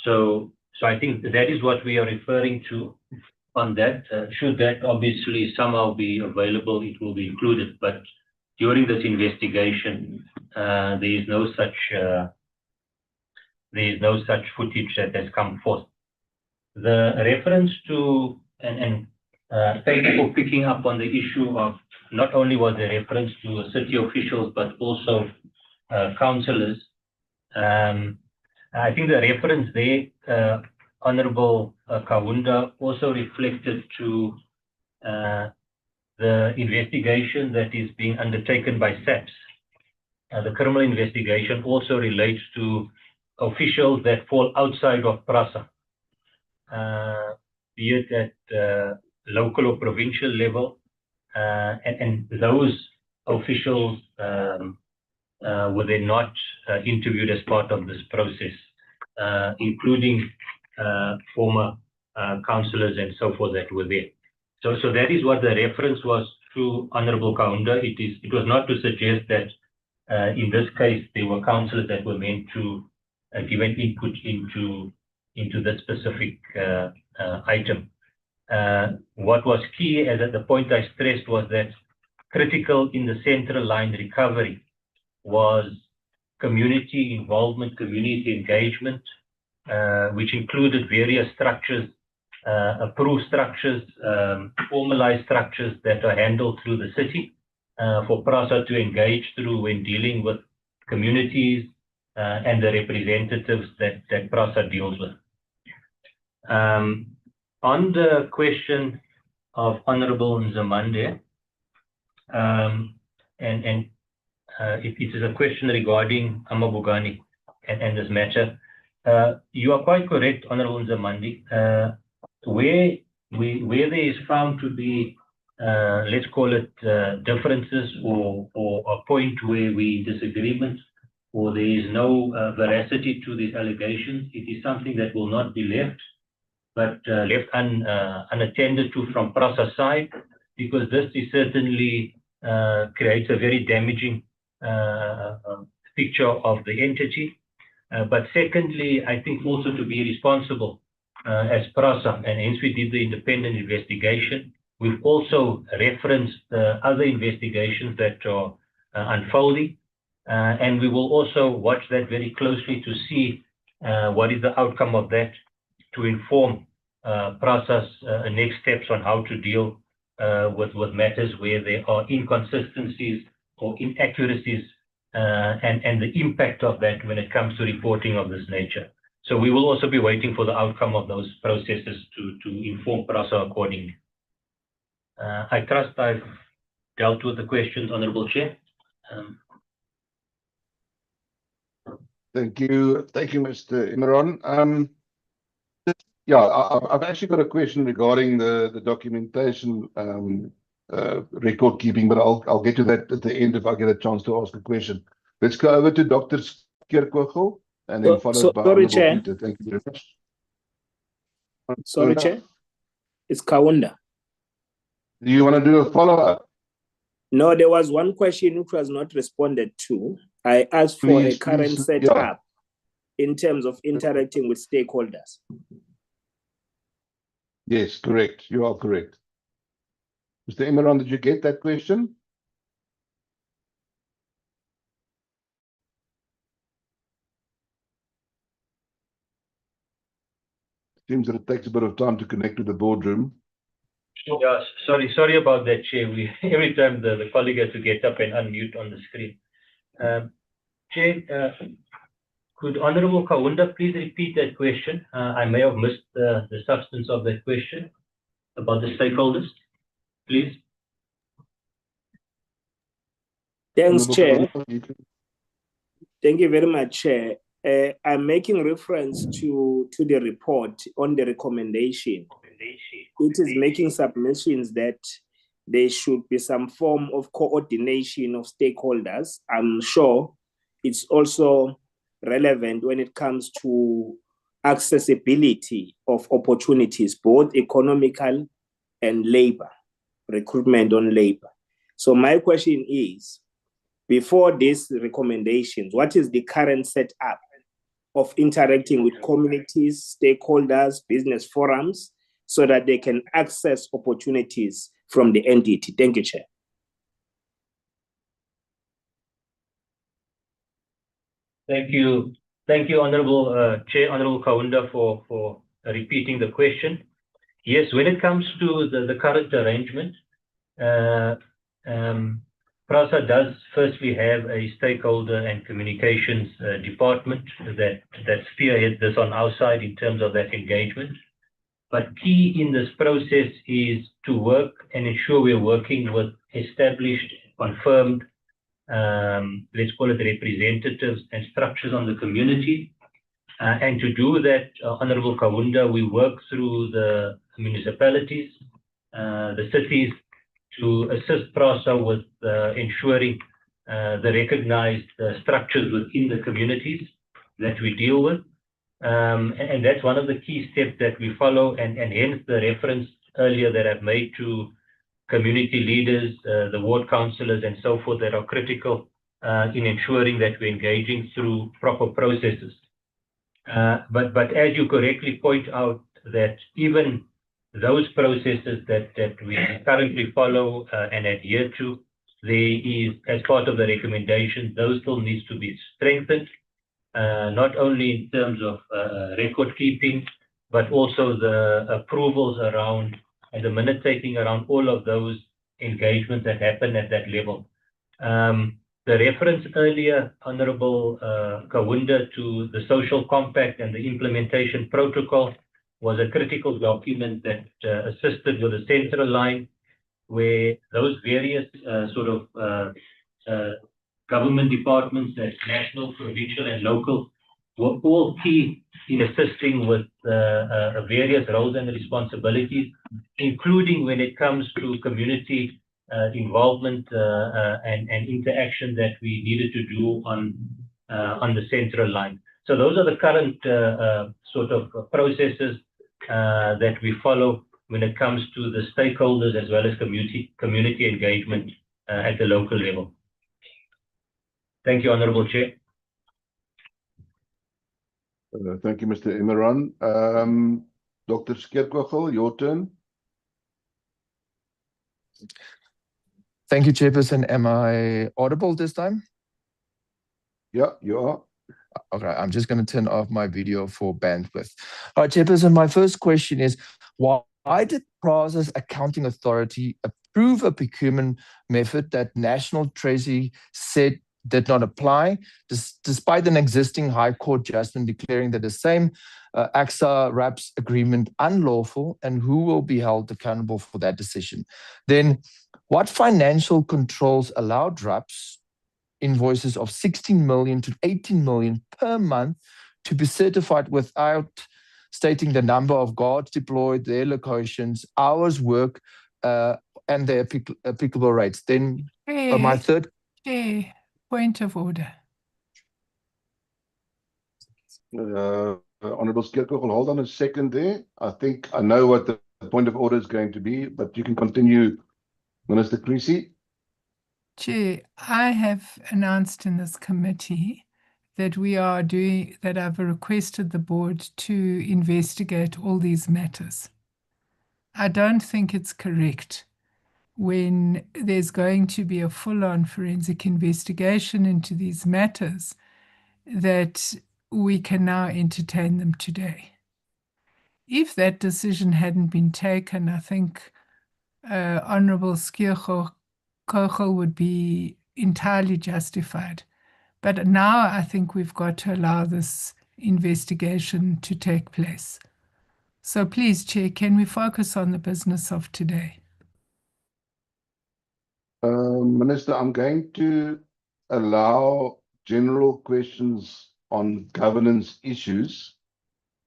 So I think that is what we are referring to on that. Should that obviously somehow be available, it will be included. But during this investigation, there is no such footage that has come forth. The reference to and thank you for picking up on the issue of not only was the reference to city officials but also councillors. I think the reference there, Honourable Kaunda, also reflected to the investigation that is being undertaken by SAPS. The criminal investigation also relates to officials that fall outside of PRASA, be it at local or provincial level, and those officials were they not interviewed as part of this process, including former councillors and so forth that were there. So that is what the reference was to, Honourable Kaunda. It was not to suggest that in this case there were councillors that were meant to given input into this specific item. What was key, as at the point I stressed, was that critical in the central line recovery was community involvement, community engagement, which included various structures, approved structures, formalized structures that are handled through the city for PRASA to engage through when dealing with communities and the representatives that PRASA deals with. On the question of Honorable Nzimande, it is a question regarding Amabugani and this matter. You are quite correct, Honorable Nzimande. Where there is found to be, let's call it differences or a point where we disagreement or there is no veracity to these allegations, it is something that will not be left, but left unattended to from PRASA side, because this is certainly creates a very damaging picture of the entity. But secondly, I think also to be responsible as PRASA, and hence we did the independent investigation. We've also referenced other investigations that are unfolding, and we will also watch that very closely to see what is the outcome of that to inform PRASA's next steps on how to deal with matters where there are inconsistencies or inaccuracies and the impact of that when it comes to reporting of this nature. So we will also be waiting for the outcome of those processes to inform PRASA accordingly. I trust I've dealt with the questions, Honorable Chair. Thank you, Mr. Imran. Yeah, I've actually got a question regarding the documentation record keeping, but I'll get to that at the end if I get a chance to ask a question. Let's go over to Dr. Skeerkogel and then followed by sorry, Honorable Chair. Peter. Thank you very much. Sorry, Chair. It's Kaunda. Do you want to do a follow-up? No, there was one question which was not responded to. I asked for a current setup in terms of interacting with stakeholders. Yes, correct. You are correct. Mr. Imran, did you get that question? Seems that it takes a bit of time to connect to the boardroom. Yeah, sorry about that, Chair. Every time the colleague has to get up and unmute on the screen. Chair, could Honorable Kaunda please repeat that question? I may have missed the substance of that question about the stakeholders, please. Thanks, Chair. Thank you very much, Chair. I'm making reference to the report on the recommendation. It is making submissions that there should be some form of coordination of stakeholders. I'm sure it's also relevant when it comes to accessibility of opportunities, both economical and labor, recruitment on labor. So my question is, before these recommendations, what is the current setup of interacting with communities, stakeholders, business forums, so that they can access opportunities from the entity? Thank you, Chair. Thank you, Honorable Chair, Honorable Kaunda, for repeating the question. Yes, when it comes to the current arrangement, PRASA does firstly have a stakeholder and communications department that spearheads this on our side in terms of that engagement. But key in this process is to work and ensure we're working with established, confirmed, let's call it representatives and structures on the community. And to do that, Honorable Kaunda, we work through the municipalities, the cities, to assist PRASA with ensuring the recognized structures within the communities that we deal with. And that's one of the key steps that we follow, and hence the reference earlier that I've made to community leaders, the ward councillors and so forth that are critical in ensuring that we're engaging through proper processes. But as you correctly point out, that even those processes that we currently follow and adhere to, there is, as part of the recommendation, those still needs to be strengthened, not only in terms of record keeping, but also the approvals around and the minute taking around all of those engagements that happen at that level. The reference earlier, Honorable Kawunda, to the social compact and the implementation protocol was a critical document that assisted with the central line, where those various government departments, that's national, provincial, and local, were all key in assisting with various roles and responsibilities, including when it comes to community involvement and interaction that we needed to do on the central line. So those are the current processes that we follow when it comes to the stakeholders as well as community engagement at the local level. Thank you, Honorable Chair. Thank you, Mr. Imran. Dr. Skerkwagel, your turn. Thank you, Chairperson. Am I audible this time? Yeah, you are. Okay, I'm just going to turn off my video for bandwidth. All right, Chairperson, my first question is, why did PRASA's accounting authority approve a procurement method that National Treasury said did not apply, despite an existing High Court judgment declaring that the same AXA-RAPS agreement unlawful, and who will be held accountable for that decision? Then, what financial controls allowed RAPS invoices of 16 million to 18 million per month to be certified without stating the number of guards deployed, their locations, hours work, and the applicable rates? Then, my third... Point of order. Honorable Skerkwagel, hold on a second there. I think I know what the point of order is going to be, but you can continue, Minister Creasy. Chair, I have announced in this committee that I've requested the board to investigate all these matters. I don't think it's correct when there's going to be a full-on forensic investigation into these matters that we can now entertain them today. If that decision hadn't been taken, I think Honourable Skerkwagel would be entirely justified. But now I think we've got to allow this investigation to take place. So please, Chair, can we focus on the business of today? Minister, I'm going to allow general questions on governance issues.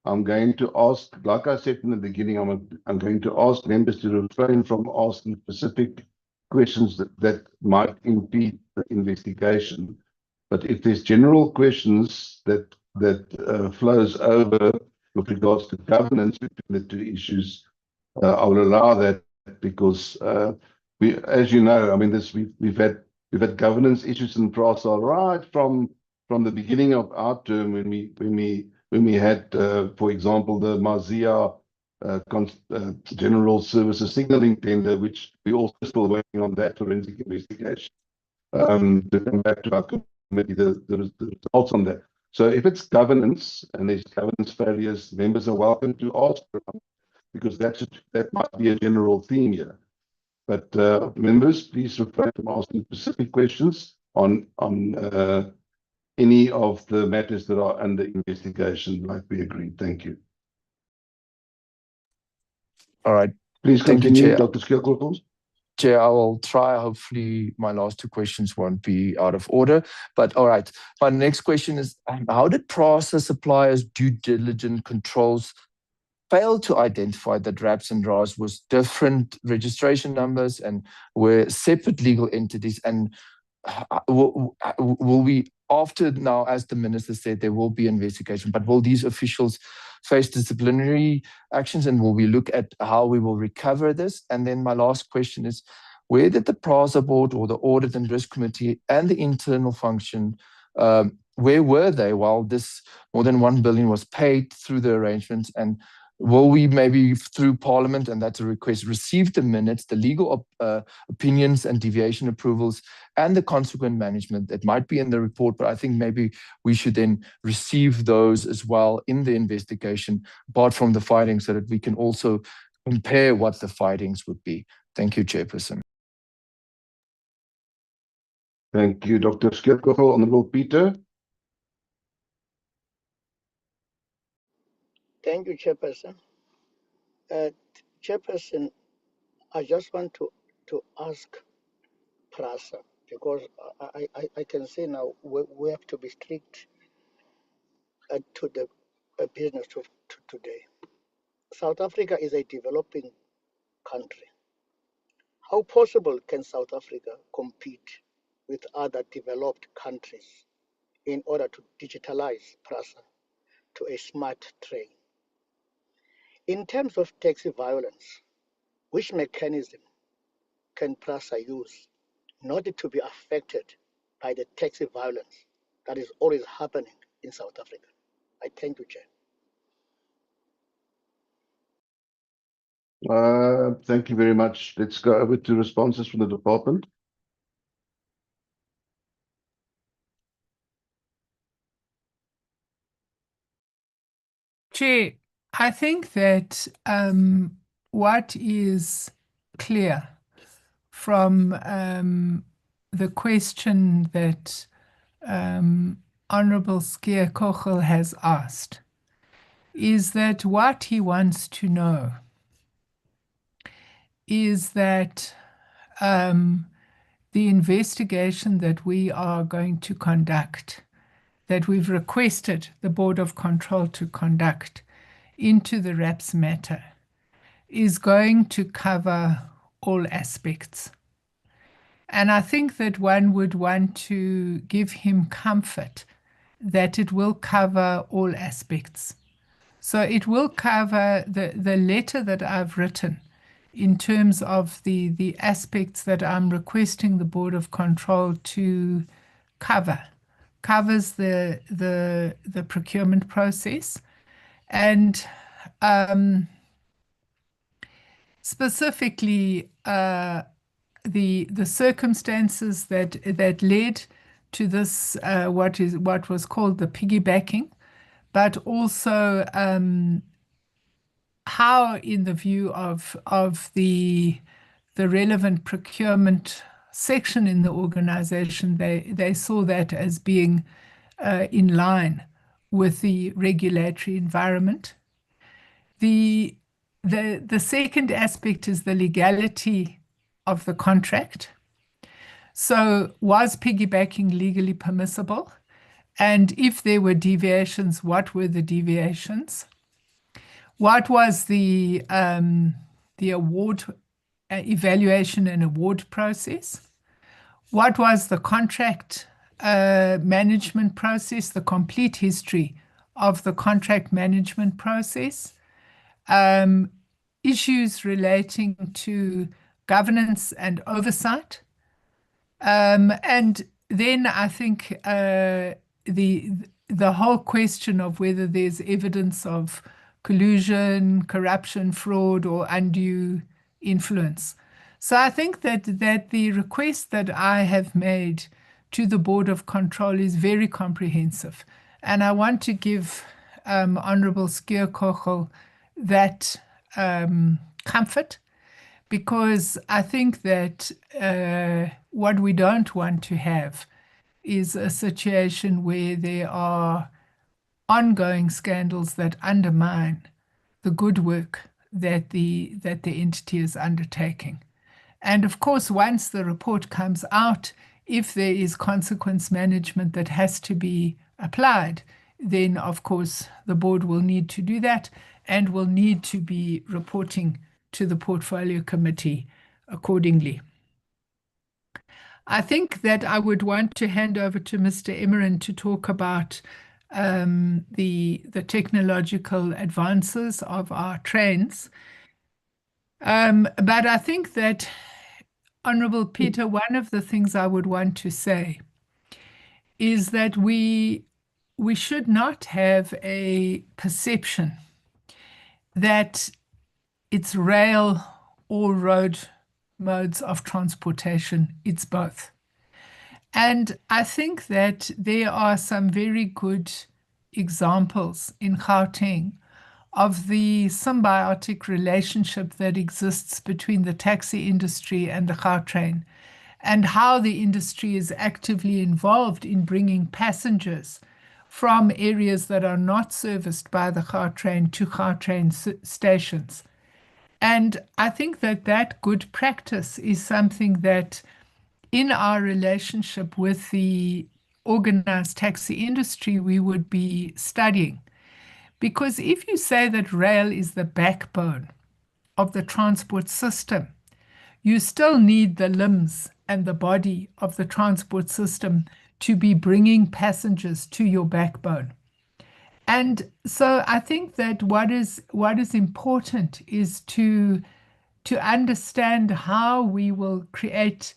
I'm going to ask, like I said in the beginning, I'm going to ask members to refrain from asking specific questions that might impede the investigation. But if there's general questions that flows over with regards to governance between the two issues, I will allow that, because as you know, I mean, we've had governance issues in PRASA right from the beginning of our term, when we had, for example, the Mazia General Services Signalling Tender, which we also still working on that forensic investigation. To come back to our committee, the results on that. So if it's governance and there's governance failures, members are welcome to ask for them, because that might be a general theme here. But members, please refrain from asking specific questions on any of the matters that are under investigation, like we agreed. Thank you. All right. Please continue, Dr. Skerkwagel. Chair, I will try. Hopefully, my last two questions won't be out of order. But all right. My next question is, how did PRASA suppliers' due diligence controls fail to identify that RAPS and RAS was different registration numbers and were separate legal entities? And will we, after now, as the minister said, there will be investigation, but will these officials face disciplinary actions, and will we look at how we will recover this? And then my last question is, where did the PRASA board or the Audit and Risk Committee and the internal function where were they while this more than 1 billion was paid through the arrangements? And will we maybe through Parliament, and that's a request, receive the minutes, the legal opinions and deviation approvals, and the consequent management? It might be in the report, but I think maybe we should then receive those as well in the investigation, apart from the findings, so that we can also compare what the findings would be. Thank you, Chairperson. Thank you, Dr. Skeerkogel. Honorable Peter. Thank you, Chairperson. Chairperson, I just want to ask PRASA, because I can say now we have to be strict to the business to today. South Africa is a developing country. How possible can South Africa compete with other developed countries in order to digitalize PRASA to a smart train? In terms of taxi violence, which mechanism can PRASA use not to be affected by the taxi violence that is always happening in South Africa? I thank you, Chair. Thank you very much. Let's go over to responses from the department. Chair, I think that what is clear from the question that Honorable Skeerkogel has asked is that what he wants to know is that the investigation that we are going to conduct, that we've requested the Board of Control to conduct into the RAPS matter, is going to cover all aspects. And I think that one would want to give him comfort that it will cover all aspects. So it will cover the letter that I've written in terms of the aspects that I'm requesting the Board of Control to cover. Covers the procurement process and specifically the circumstances that led to this what was called the piggybacking, but also how, in the view of the relevant procurement section in the organization, they saw that as being in line with the regulatory environment. The second aspect is the legality of the contract. So was piggybacking legally permissible? And if there were deviations, what were the deviations? What was the award evaluation and award process? What was the contract management process, the complete history of the contract management process? Issues relating to governance and oversight. And then I think the whole question of whether there's evidence of collusion, corruption, fraud, or undue influence. So I think that the request that I have made to the Board of Control is very comprehensive. And I want to give Honorable Skeerkogel that comfort, because I think that what we don't want to have is a situation where there are ongoing scandals that undermine the good work that the entity is undertaking. And of course, once the report comes out, if there is consequence management that has to be applied, then of course the board will need to do that and will need to be reporting to the portfolio committee accordingly. I think that I would want to hand over to Mr. Emmerich to talk about the technological advances of our trains. But I think that, Honorable Peter, one of the things I would want to say is that we we should not have a perception that it's rail or road modes of transportation. It's both. And I think that there are some very good examples in Gauteng of the symbiotic relationship that exists between the taxi industry and the Gautrain, and how the industry is actively involved in bringing passengers from areas that are not serviced by the Gautrain to Gautrain stations. And I think that that good practice is something that in our relationship with the organized taxi industry, we would be studying. Because if you say that rail is the backbone of the transport system, you still need the limbs and the body of the transport system to be bringing passengers to your backbone. And so I think that what is important is to understand how we will create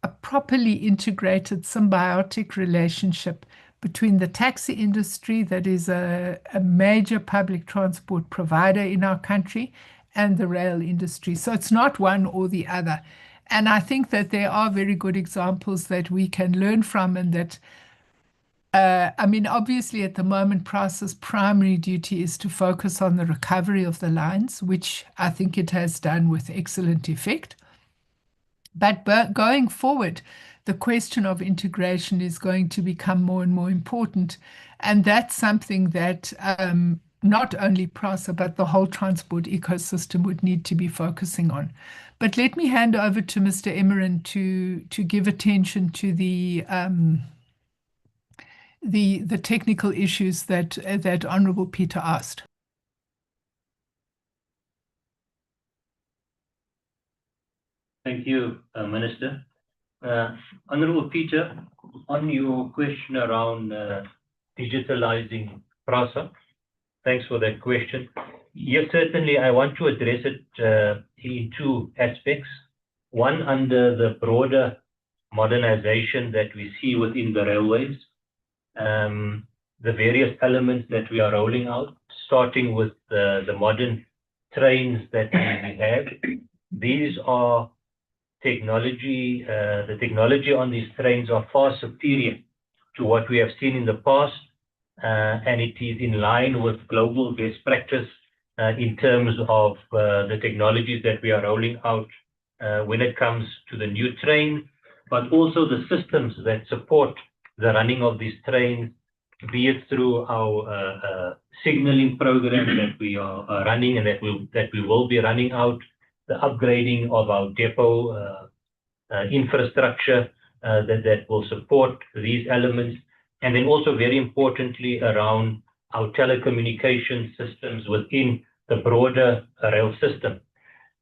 a properly integrated symbiotic relationship between the taxi industry, that is a major public transport provider in our country, and the rail industry. So it's not one or the other. And I think that there are very good examples that we can learn from, and that obviously at the moment, PRASA's primary duty is to focus on the recovery of the lines, which I think it has done with excellent effect. But going forward, the question of integration is going to become more and more important. And that's something that not only PRASA, but the whole transport ecosystem would need to be focusing on. But let me hand over to Mr. Emmerich to give attention to the technical issues that Honourable Peter asked. Thank you, Minister. Honourable Peter, on your question around digitalizing PRASA, thanks for that question. Yes, certainly I want to address it in two aspects. One, under the broader modernization that we see within the railways, the various elements that we are rolling out, starting with the modern trains that we have. These are technology, the technology on these trains are far superior to what we have seen in the past, and it is in line with global best practice in terms of the technologies that we are rolling out when it comes to the new train, but also the systems that support the running of these trains, be it through our signaling program that we are running and that we will be running out, the upgrading of our depot infrastructure that will support these elements, and then also very importantly around our telecommunication systems within the broader rail system.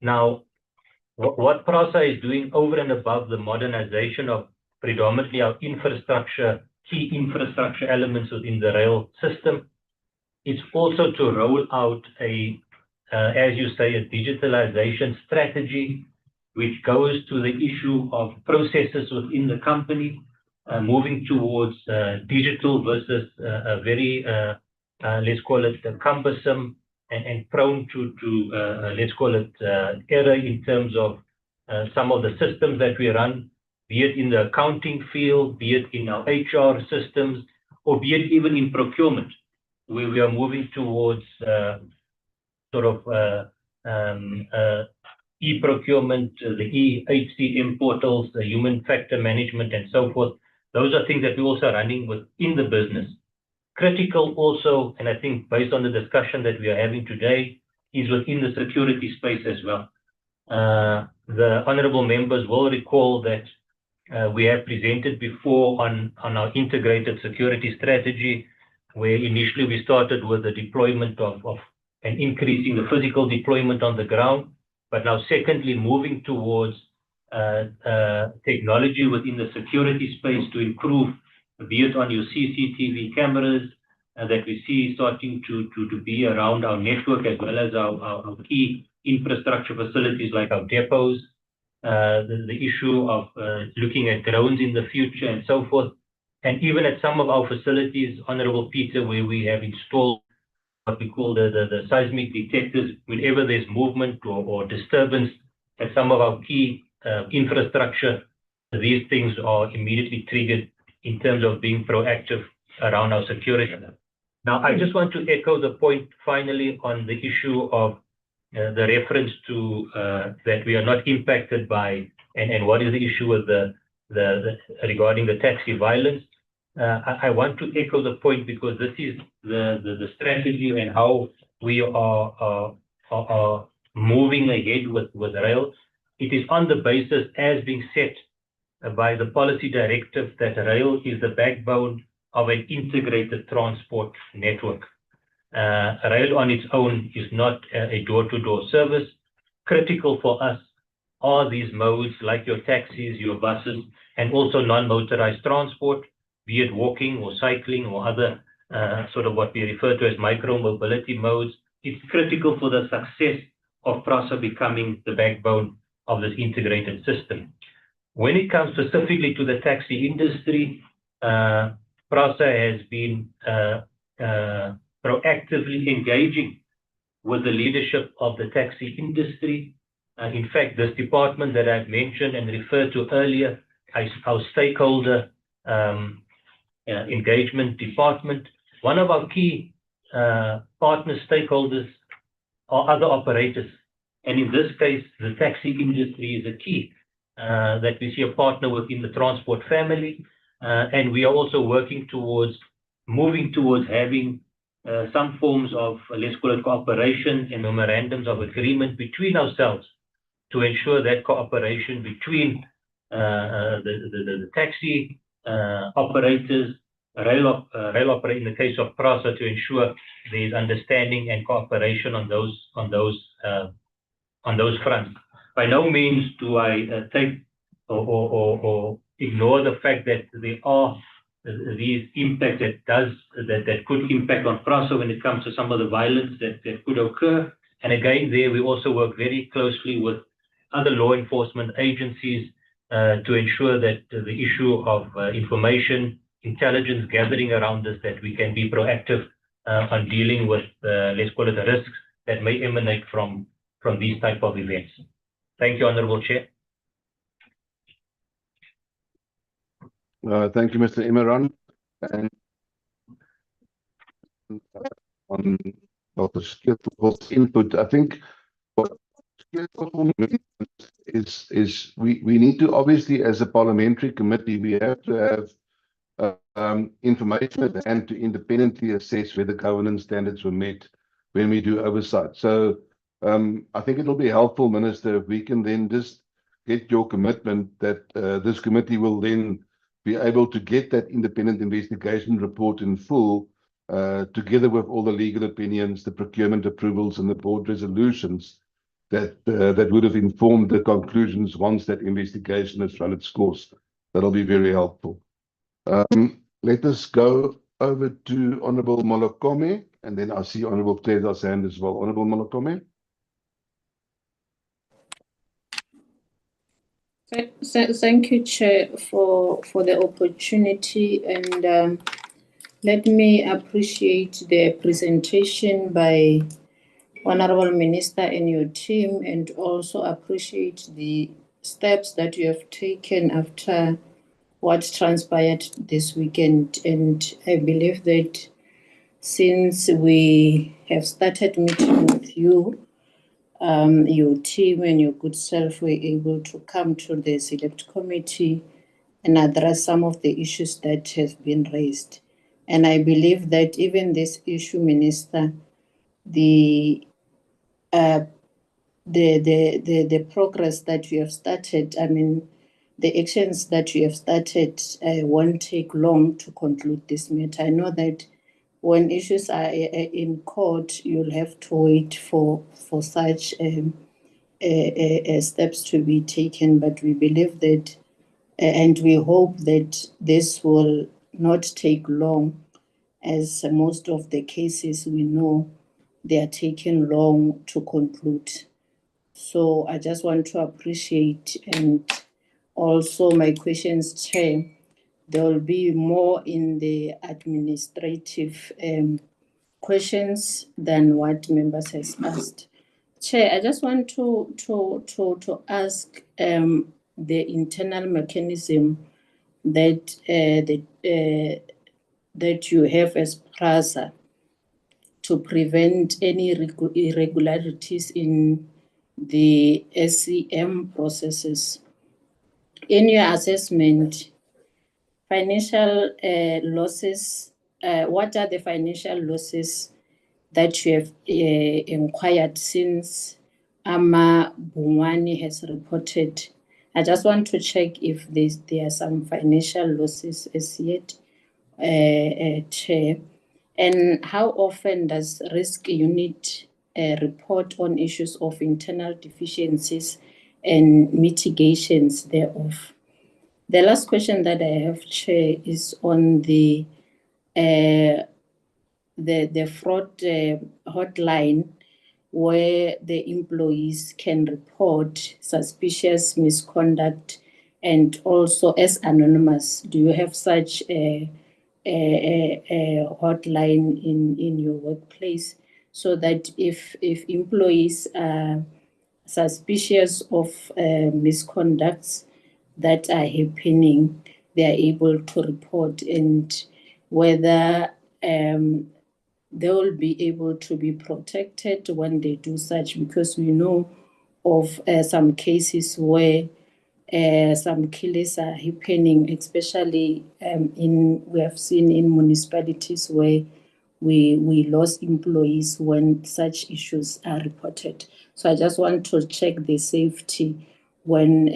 Now, what PRASA is doing over and above the modernization of predominantly our infrastructure, key infrastructure elements within the rail system, is also to roll out as you say, a digitalization strategy, which goes to the issue of processes within the company, moving towards digital versus a very, let's call it, cumbersome and prone to let's call it, error in terms of some of the systems that we run, be it in the accounting field, be it in our HR systems, or be it even in procurement, where we are moving towards sort of e-procurement, the e-HCM portals, the human factor management, and so forth. Those are things that we're also running within the business. Critical also, and I think based on the discussion that we are having today, is within the security space as well. The honourable members will recall that we have presented before on our integrated security strategy, where initially we started with the deployment of and increasing the physical deployment on the ground, but now secondly, moving towards technology within the security space to improve, be it on your CCTV cameras that we see starting to be around our network, as well as our key infrastructure facilities like our depots, the issue of looking at drones in the future and so forth. And even at some of our facilities, Honorable Peter, where we have installed what we call the seismic detectors, whenever there's movement or disturbance at some of our key infrastructure, these things are immediately triggered in terms of being proactive around our security. Now, I just want to echo the point finally on the issue of the reference to that we are not impacted by, and what is the issue with the regarding the taxi violence. I want to echo the point because this is the strategy and how we are moving ahead with rail. It is on the basis as being set by the policy directive that rail is the backbone of an integrated transport network. Rail on its own is not a door-to-door service. Critical for us are these modes like your taxis, your buses, and also non-motorized transport, be it walking or cycling or other sort of what we refer to as micro-mobility modes. It's critical for the success of PRASA becoming the backbone of this integrated system. When it comes specifically to the taxi industry, PRASA has been proactively engaging with the leadership of the taxi industry. In fact, this department that I've mentioned and referred to earlier, our stakeholder engagement department, one of our key partner stakeholders are other operators. And in this case, the taxi industry is a key that we see a partner within the transport family. And we are also working towards moving towards having some forms of, let's call it cooperation and memorandums of agreement between ourselves to ensure that cooperation between the taxi operators, rail operator in the case of PRASA, to ensure there is understanding and cooperation on those fronts. By no means do I take or ignore the fact that there are these impacts that could impact on PRASA when it comes to some of the violence that could occur. And again, there we also work very closely with other law enforcement agencies to ensure that the issue of information intelligence gathering around this, that we can be proactive on dealing with, let's call it the risks that may emanate from these type of events. Thank you, Honorable Chair. Thank you, Mr. Imran. And on Dr. Skilful's input, I think what Skilful is we need to, obviously, as a parliamentary committee, we have to have information at hand to independently assess whether governance standards were met when we do oversight. So I think it'll be helpful, Minister, if we can then just get your commitment that this committee will then be able to get that independent investigation report in full, together with all the legal opinions, the procurement approvals, and the board resolutions that would have informed the conclusions once that investigation has run its course. That'll be very helpful. Let us go over to Honourable Molokome, and then I see Honourable Kleza's hand as well. Honourable Molokome. Thank you, Chair, for the opportunity, and let me appreciate the presentation by Honourable Minister and your team, and also appreciate the steps that you have taken after what transpired this weekend. And I believe that since we have started meeting with you, your team and your good self were able to come to the select committee and address some of the issues that have been raised. And I believe that even this issue, Minister, the progress that you have started, I mean, the actions that you have started won't take long to conclude this matter. I know that when issues are in court, you'll have to wait for such steps to be taken. But we believe that, and we hope that this will not take long, as most of the cases we know, they are taking long to conclude. So I just want to appreciate, and also my questions, Chair, there will be more in the administrative questions than what members has asked. Chair, I just want to ask the internal mechanism that that you have as PRASA to prevent any irregularities in the SCM processes. In your assessment, financial losses, what are the financial losses that you have inquired since Ama Bungwani has reported? I just want to check if there are some financial losses as yet, Chair. And how often does risk unit report on issues of internal deficiencies and mitigations thereof? The last question that I have, Chair, is on the fraud hotline, where the employees can report suspicious misconduct, and also as anonymous. Do you have such a hotline in your workplace, so that if employees are suspicious of misconducts that are happening, they are able to report, and whether they will be able to be protected when they do such? Because we know of some cases where some killings are happening, especially we have seen in municipalities where we lost employees when such issues are reported. So I just want to check the safety when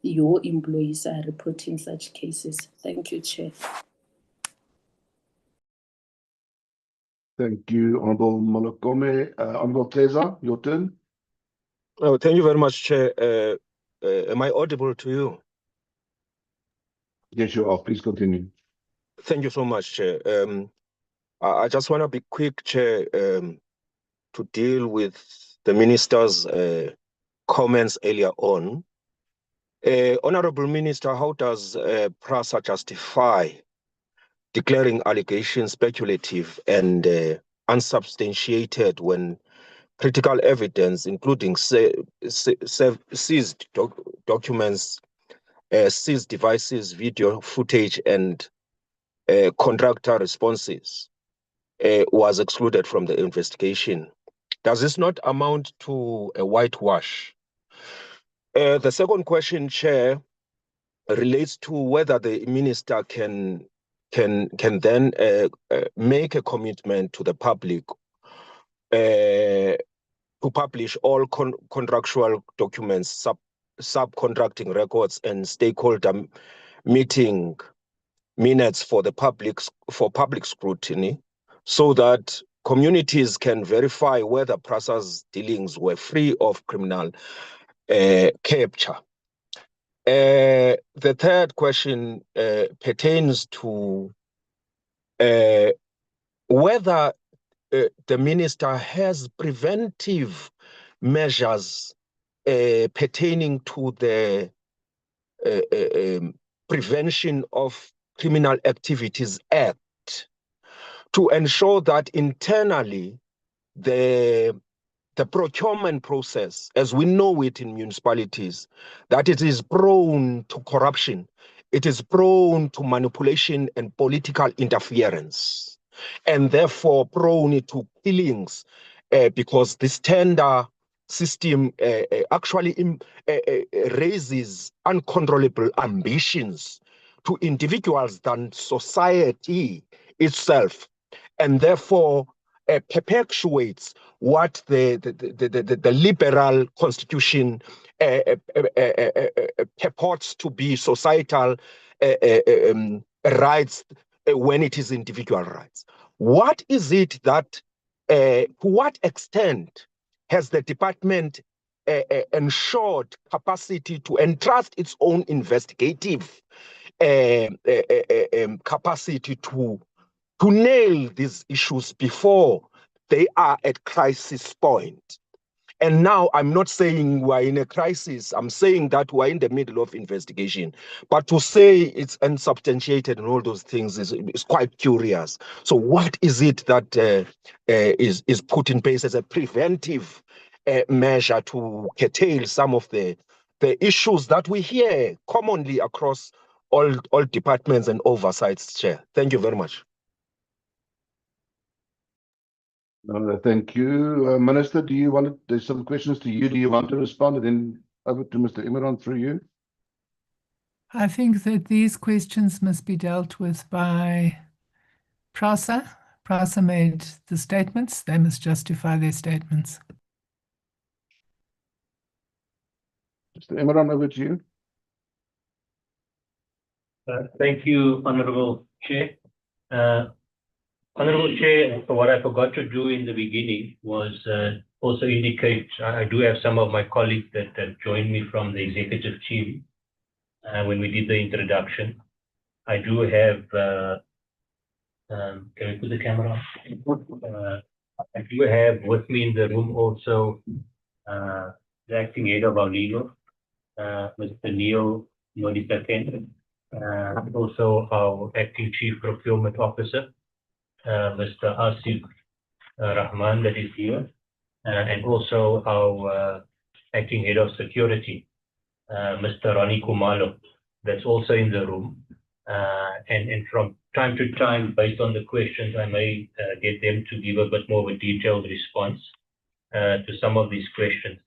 your employees are reporting such cases. Thank you, Chair. Thank you, Honorable Molokome. Honorable Keza, your turn. Oh, thank you very much, Chair. Am I audible to you? Yes, you are. Please continue. Thank you so much, Chair. I just want to be quick, Chair, to deal with the Minister's comments earlier on. Honorable Minister, how does PRASA justify declaring allegations speculative and unsubstantiated when critical evidence, including seized documents, seized devices, video footage, and contractor responses was excluded from the investigation? Does this not amount to a whitewash? The second question, Chair, relates to whether the minister can then make a commitment to the public to publish all contractual documents, subcontracting records, and stakeholder meeting minutes for public scrutiny, so that communities can verify whether PRASA's dealings were free of criminal capture. The third question pertains to whether the minister has preventive measures pertaining to the Prevention of Criminal Activities Act, to ensure that internally the procurement process, as we know it in municipalities, that it is prone to corruption, it is prone to manipulation and political interference, and therefore prone to killings, because this tender system actually raises uncontrollable ambitions to individuals than society itself, and therefore perpetuates what the liberal constitution purports to be societal rights when it is individual rights. What is it that, to what extent has the department ensured capacity to entrust its own investigative capacity to nail these issues before they are at crisis point? And now I'm not saying we're in a crisis. I'm saying that we're in the middle of investigation. But to say it's unsubstantiated and all those things is quite curious. So what is it that is put in place as a preventive measure to curtail some of the issues that we hear commonly across all departments and oversights, Chair? Thank you very much. Thank you. Minister, there's some questions to you. Do you want to respond? And then over to Mr. Imran through you. I think that these questions must be dealt with by PRASA. PRASA made the statements. They must justify their statements. Mr. Imran, over to you. Thank you, Honorable Chair. Honorable Chair, what I forgot to do in the beginning was also indicate I do have some of my colleagues that joined me from the executive team when we did the introduction. I do have, can we put the camera on? I do have with me in the room also the acting head of our legal, Mr. Neil Noditaken, also our acting chief procurement officer, Mr. Asif Rahman, that is here, and also our acting head of security, Mr. Ronnie Kumalo, that's also in the room. And from time to time, based on the questions, I may get them to give a bit more of a detailed response to some of these questions.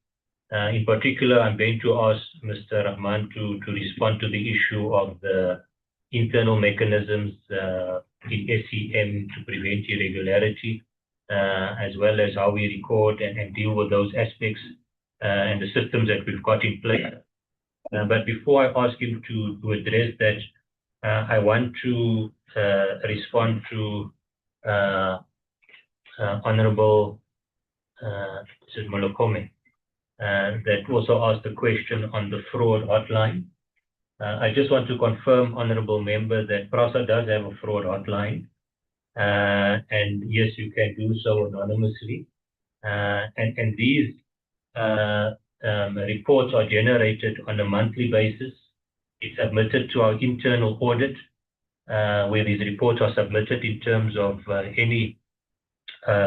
In particular, I'm going to ask Mr. Rahman to respond to the issue of the internal mechanisms in SEM to prevent irregularity, as well as how we record and deal with those aspects and the systems that we've got in place. But before I ask him to address that, I want to respond to Honorable Molokome, that also asked a question on the fraud hotline. I just want to confirm, Honorable Member, that PRASA does have a fraud hotline. And yes, you can do so anonymously. And these reports are generated on a monthly basis. It's submitted to our internal audit, where these reports are submitted in terms of any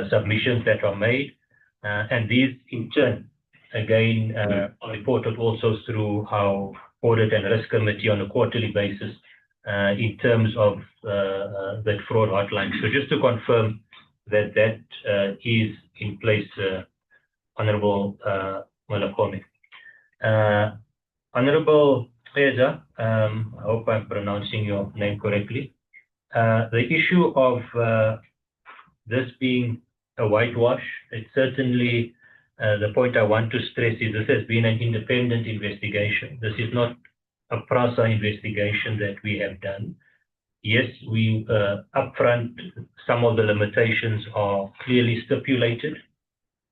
submissions that are made. And these, in turn, again, are reported also through our Audit and Risk Committee on a quarterly basis in terms of that fraud hotline. So just to confirm that is in place, Honorable Molokome. Honorable Preza, I hope I'm pronouncing your name correctly. The issue of this being a whitewash, it's certainly the point I want to stress is this has been an independent investigation. This is not a PRASA investigation that we have done. Yes, we upfront, some of the limitations are clearly stipulated.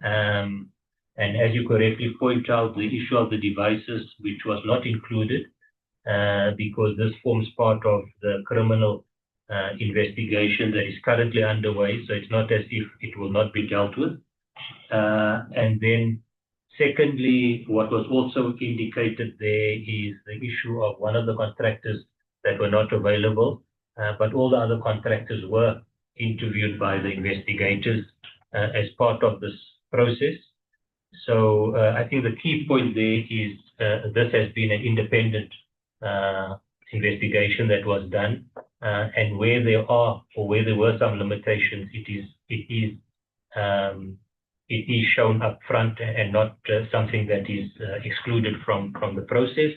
And as you correctly point out, the issue of the devices, which was not included, because this forms part of the criminal investigation that is currently underway. So it's not as if it will not be dealt with. And then secondly, what was also indicated there is the issue of one of the contractors that were not available, but all the other contractors were interviewed by the investigators as part of this process. So I think the key point there is this has been an independent investigation that was done, and where there are or where there were some limitations, it is shown up front and not something that is excluded from the process.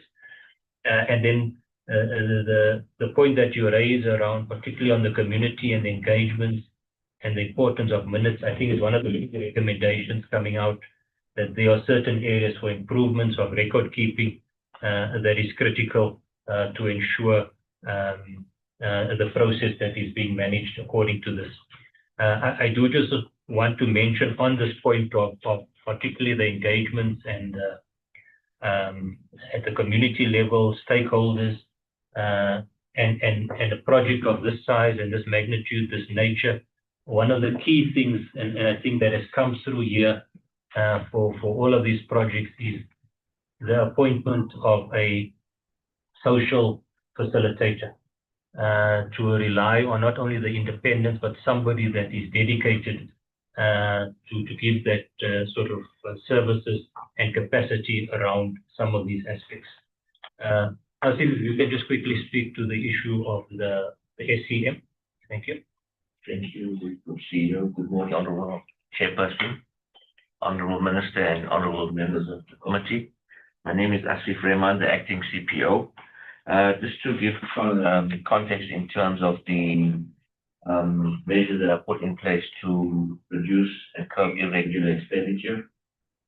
And then the point that you raise around, particularly on the community and the engagements and the importance of minutes, I think is one of the recommendations coming out, that there are certain areas for improvements of record keeping that is critical to ensure the process that is being managed according to this. I do just want to mention on this point of particularly the engagements and at the community level, stakeholders, and a project of this size and this magnitude, this nature. One of the key things, and I think that has come through here, for all of these projects is the appointment of a social facilitator to rely on not only the independence, but somebody that is dedicated to give that sort of services and capacity around some of these aspects. I think you can just quickly speak to the issue of the SCM. Thank you. Thank you, CEO. Good morning, Honourable Chairperson, Honourable Minister, and Honourable members of the committee. My name is Asif Rehman, the acting CPO. Just to give context in terms of the measures that are put in place to reduce and curb irregular expenditure.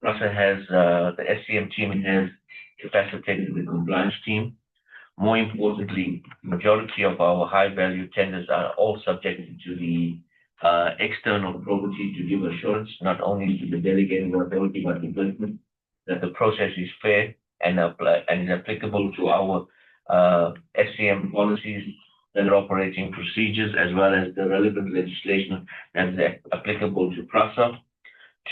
PRASA has, the SCM team has capacitated the compliance team. More importantly, majority of our high-value tenders are all subjected to the external probity to give assurance, not only to the delegating authority, but the government, that the process is fair and is applicable to our SCM policies and operating procedures, as well as the relevant legislation that is applicable to PRASA.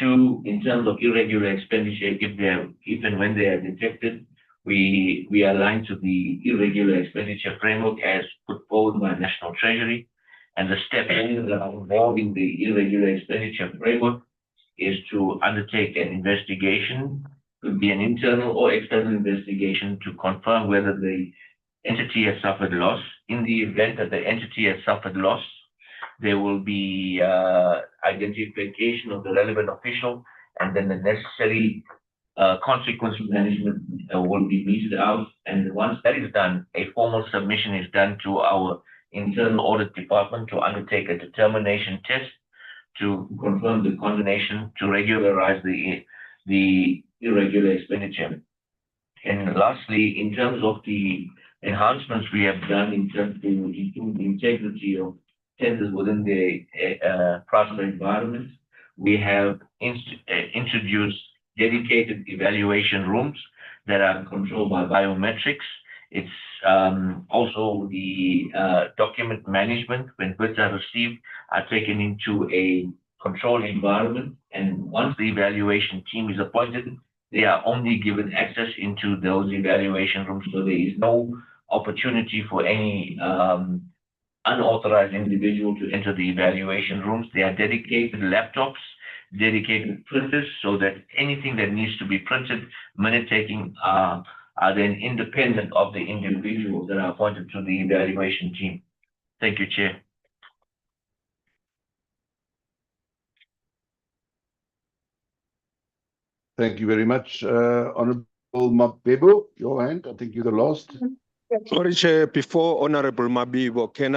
Two, in terms of irregular expenditure, if and when they are detected, we align to the irregular expenditure framework as put forward by National Treasury. And the step that are involved in the irregular expenditure framework is to undertake an investigation, could be an internal or external investigation, to confirm whether the entity has suffered loss. In the event that the entity has suffered loss, there will be identification of the relevant official, and then the necessary consequence management will be meted out. And once that is done, a formal submission is done to our internal audit department to undertake a determination test to confirm the condemnation to regularize the irregular expenditure. And lastly, in terms of the enhancements we have done in terms to improve the integrity of tenders within the PRASA environment, we have introduced dedicated evaluation rooms that are controlled by biometrics. It's also the document management when bids are received are taken into a controlled environment, and once the evaluation team is appointed, they are only given access into those evaluation rooms, so there is no opportunity for any unauthorized individual to enter the evaluation rooms. They are dedicated laptops, dedicated printers, so that anything that needs to be printed, minute taking, are then independent of the individuals that are appointed to the evaluation team. Thank you, Chair. Thank you very much. Honourable Mabebo, your hand. I think you're the last. Sorry, Chair, before Honourable Mabibo, can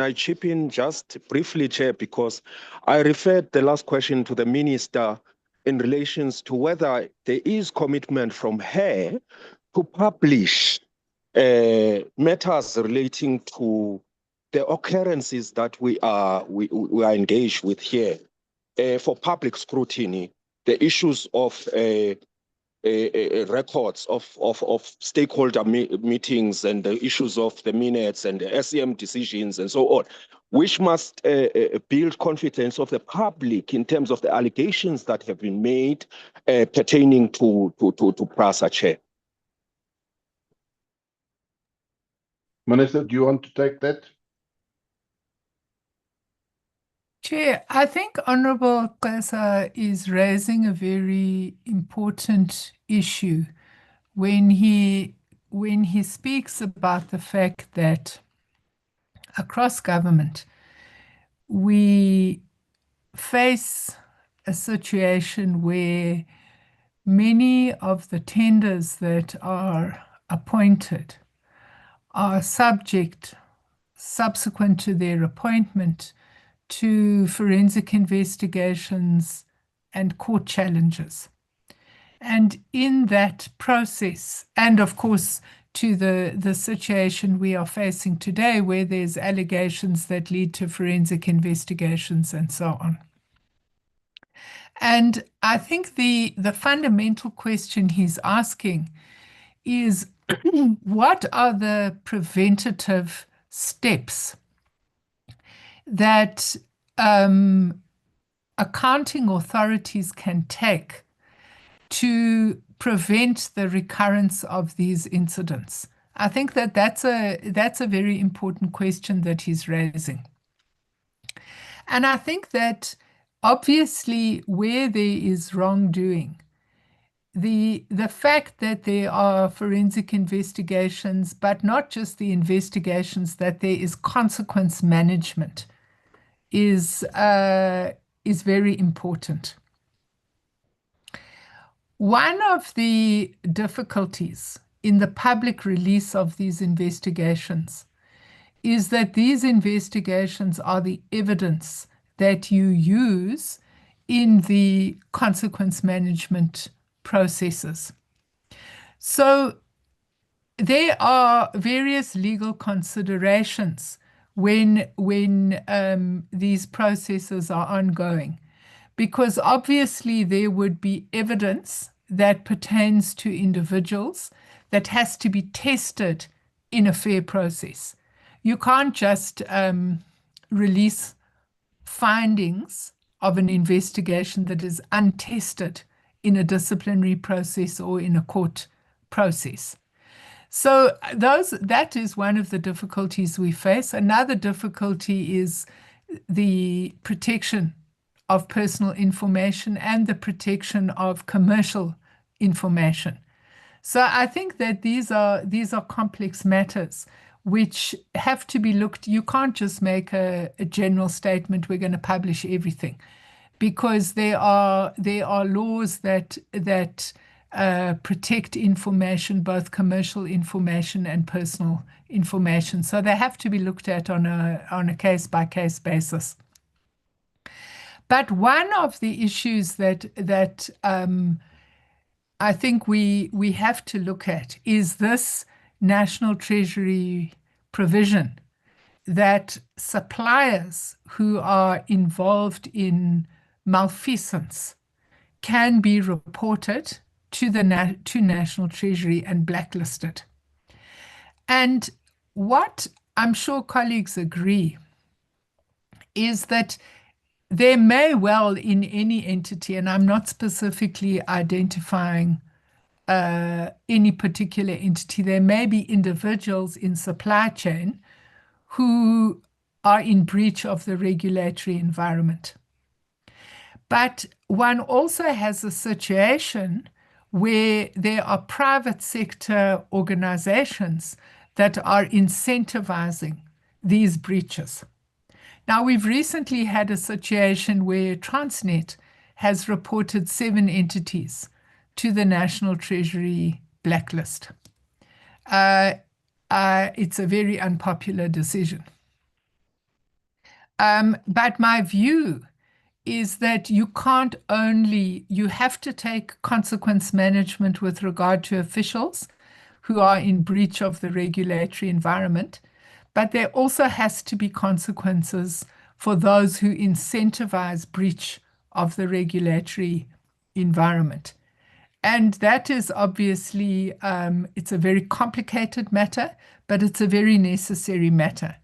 I chip in just briefly, Chair, because I referred the last question to the Minister in relations to whether there is commitment from her to publish matters relating to the occurrences that we are engaged with here for public scrutiny, the issues of records of stakeholder meetings and the issues of the minutes and the SCM decisions and so on, which must build confidence of the public in terms of the allegations that have been made pertaining to PRASA, Chair. Minister, do you want to take that? Chair, I think Honourable Presa is raising a very important issue when he speaks about the fact that across government we face a situation where many of the tenders that are appointed are subject, subsequent to their appointment, to forensic investigations and court challenges. And in that process, and of course to the situation we are facing today, where there's allegations that lead to forensic investigations and so on. And I think the fundamental question he's asking is, what are the preventative steps that accounting authorities can take to prevent the recurrence of these incidents? I think that that's a very important question that he's raising. And I think that obviously where there is wrongdoing, the fact that there are forensic investigations, but not just the investigations, that there is consequence management is very important. One of the difficulties in the public release of these investigations is that these investigations are the evidence that you use in the consequence management processes. So there are various legal considerations when these processes are ongoing, because obviously there would be evidence that pertains to individuals that has to be tested in a fair process. You can't just release findings of an investigation that is untested in a disciplinary process or in a court process. So that is one of the difficulties we face. Another difficulty is the protection of personal information and the protection of commercial information. So I think that these are complex matters which have to be looked. You can't just make a general statement, we're going to publish everything, because there are laws that protect information, both commercial information and personal information. So they have to be looked at on a case-by-case basis. But one of the issues that I think we have to look at is this National Treasury provision that suppliers who are involved in malfeasance can be reported to National Treasury and blacklisted. And what I'm sure colleagues agree is that there may well in any entity, and I'm not specifically identifying any particular entity, there may be individuals in supply chain who are in breach of the regulatory environment. But one also has a situation where there are private sector organizations that are incentivizing these breaches. Now, we've recently had a situation where Transnet has reported 7 entities to the National Treasury blacklist. It's a very unpopular decision. But my view is that you have to take consequence management with regard to officials who are in breach of the regulatory environment, but there also has to be consequences for those who incentivize breach of the regulatory environment. And that is obviously, it's a very complicated matter, but it's a very necessary matter.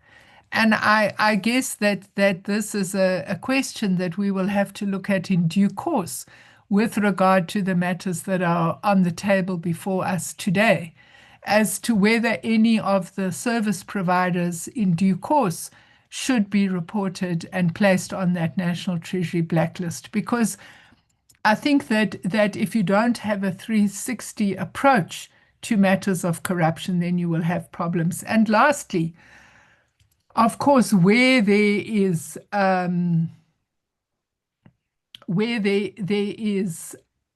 And I guess that this is a question that we will have to look at in due course with regard to the matters that are on the table before us today, as to whether any of the service providers in due course should be reported and placed on that National Treasury blacklist. Because I think that if you don't have a 360 approach to matters of corruption, then you will have problems. And lastly, of course, where there is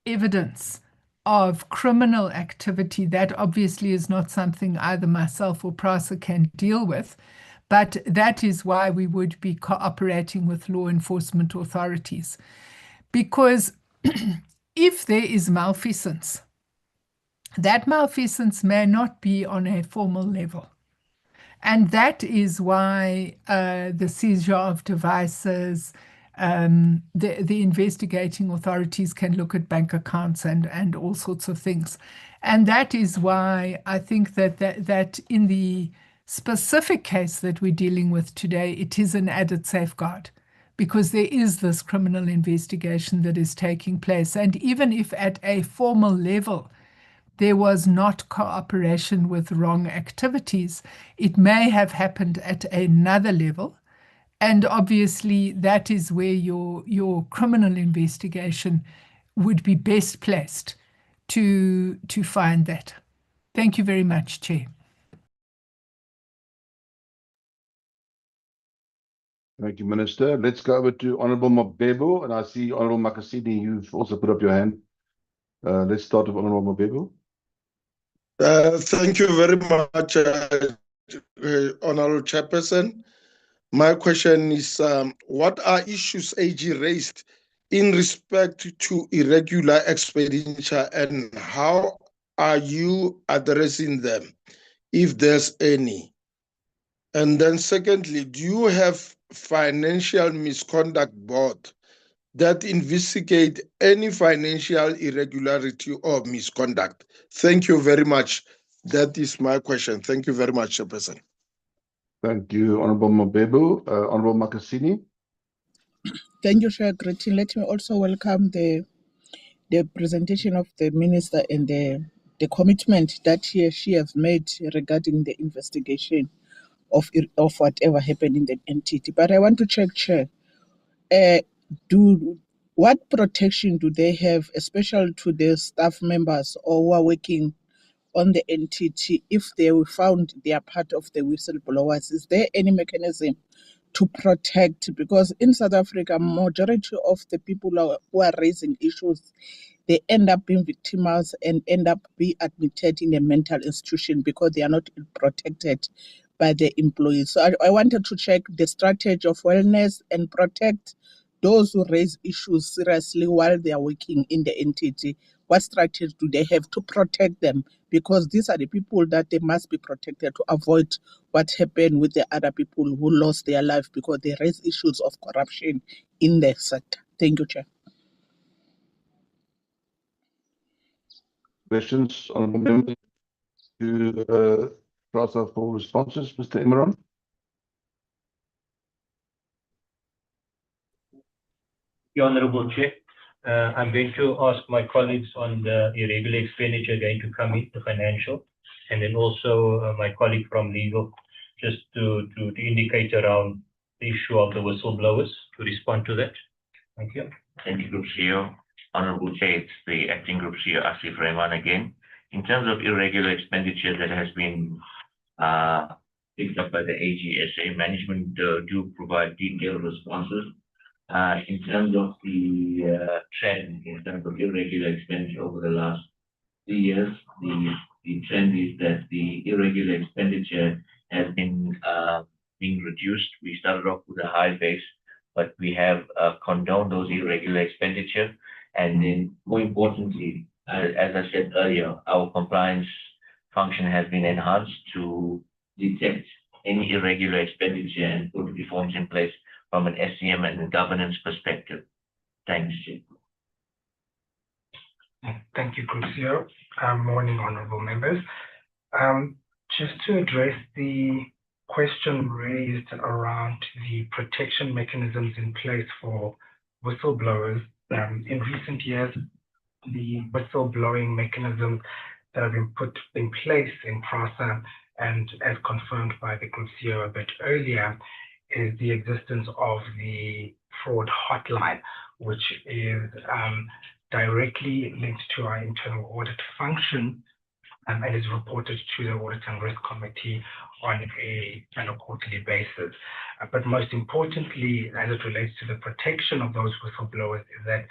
evidence of criminal activity, that obviously is not something either myself or PRASA can deal with, but that is why we would be cooperating with law enforcement authorities. Because if there is malfeasance, that malfeasance may not be on a formal level. And that is why the seizure of devices, the investigating authorities can look at bank accounts and all sorts of things. And that is why I think that in the specific case that we're dealing with today, it is an added safeguard, because there is this criminal investigation that is taking place. And even if at a formal level there was not cooperation with wrong activities, it may have happened at another level. And obviously that is where your criminal investigation would be best placed to find that. Thank you very much, Chair. Thank you, Minister. Let's go over to Honourable Mabebo, and I see Honourable Makasini, you've also put up your hand. Let's start with Honourable Mabebo. Thank you very much, Honourable Chairperson. My question is, what are issues AG raised in respect to irregular expenditure, and how are you addressing them, if there's any? And then secondly, do you have financial misconduct board that investigate any financial irregularity or misconduct? Thank you very much. That is my question. Thank you very much, Chairperson. Thank you, Honourable Mabebo. Honourable Makasini. Thank you, Chair. Greeting. Let me also welcome the presentation of the Minister and the commitment that she has made regarding the investigation of whatever happened in the entity. But I want to check, Chair, what protection do they have, especially to the staff members or who are working on the entity, if they were found they are part of the whistleblowers? Is there any mechanism to protect? Because in South Africa, majority of the people who are raising issues, they end up being victimized and end up being admitted in a mental institution because they are not protected by the employees. So I wanted to check the strategy of wellness and protect those who raise issues seriously while they are working in the entity. What strategy do they have to protect them? Because these are the people that they must be protected to avoid what happened with the other people who lost their life because they raise issues of corruption in the sector. Thank you, Chair. Questions, Honourable Members, to PRASA for responses. Mr. Imran. The Honourable Chair, I'm going to ask my colleagues on the irregular expenditure going to come in, the financial, and then also my colleague from legal, just to indicate around the issue of the whistleblowers, to respond to that. Thank you. Thank you, Group CEO. Honourable Chair, it's the Acting Group CEO, Asif Rehman again. In terms of irregular expenditure that has been picked up by the AGSA, management do provide detailed responses. In terms of the trend, in terms of irregular expenditure over the last 3 years, the trend is that the irregular expenditure has been being reduced. We started off with a high base, but we have condoned those irregular expenditure. And then more importantly, as I said earlier, our compliance function has been enhanced to detect any irregular expenditure and put reforms in place from an SCM and governance perspective. Thanks, Chair. Thank you, Group CEO. Morning, honourable members. Just to address the question raised around the protection mechanisms in place for whistleblowers. In recent years, the whistleblowing mechanisms that have been put in place in PRASA, and as confirmed by the Group CEO a bit earlier, is the existence of the fraud hotline, which is directly linked to our internal audit function and is reported to the Audit and Risk Committee on a quarterly basis. But most importantly, as it relates to the protection of those whistleblowers, is that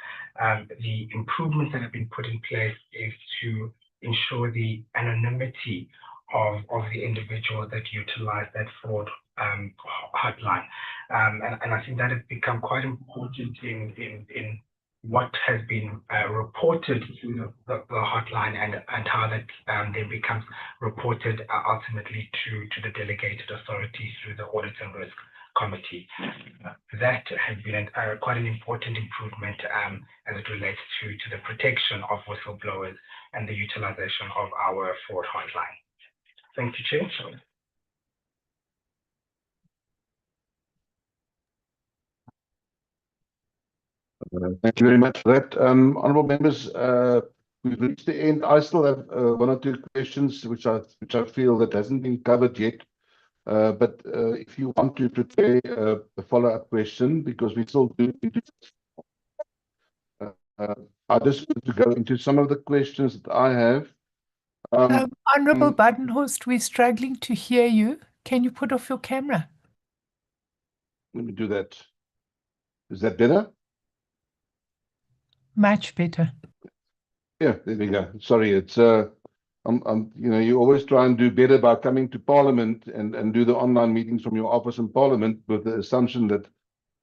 the improvements that have been put in place is to ensure the anonymity of the individual that utilize that fraud hotline. And I think that has become quite important in what has been reported through the hotline and how that then becomes reported ultimately to the delegated authority through the Audit and Risk Committee. That has been quite an important improvement as it relates to the protection of whistleblowers and the utilization of our fraud hotline. Thank you, Chair. Thank you very much for that. Honourable members, we've reached the end. I still have one or two questions which I feel that hasn't been covered yet. But if you want to prepare a follow-up question, because we still do, I just want to go into some of the questions that I have. Honourable Badenhorst, we're struggling to hear you. Can you put off your camera? Let me do that. Is that better? Much better. Yeah, there we go. Sorry, it's you always try and do better by coming to Parliament and do the online meetings from your office in Parliament with the assumption that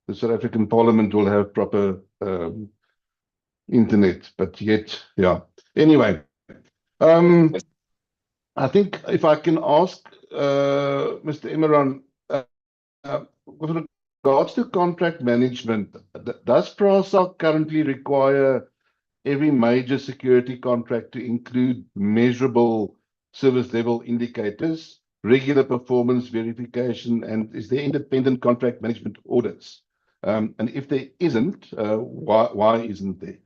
the South African Parliament will have proper internet, but yet, yeah. Anyway, I think if I can ask Mr. Imran, with regards to contract management, does PRASA currently require every major security contract to include measurable service level indicators, regular performance verification, and is there independent contract management audits? And if there isn't, why isn't there?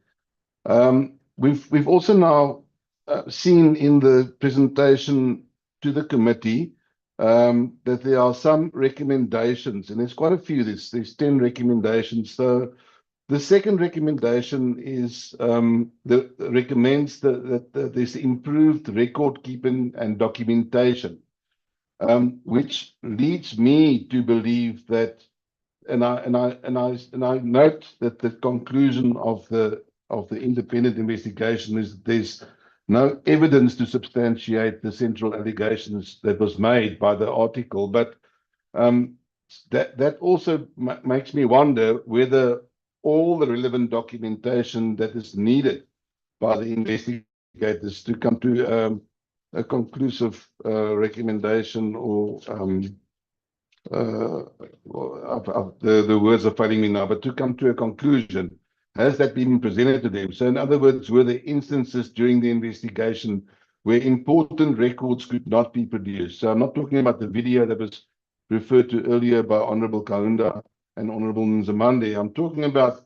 We've also now seen in the presentation to the committee that there are some recommendations, and there's quite a few. There's 10 recommendations. So the second recommendation is recommends that there's improved record keeping and documentation, which leads me to believe that, and I note that the conclusion of the independent investigation is that there's no evidence to substantiate the central allegations that was made by the article, but that also makes me wonder whether all the relevant documentation that is needed by the investigators to come to a conclusive recommendation, or the words are failing me now, but to come to a conclusion, has that been presented to them? So in other words, were there instances during the investigation where important records could not be produced? So I'm not talking about the video that was referred to earlier by Honourable Kaunda and Honourable Nzimande. I'm talking about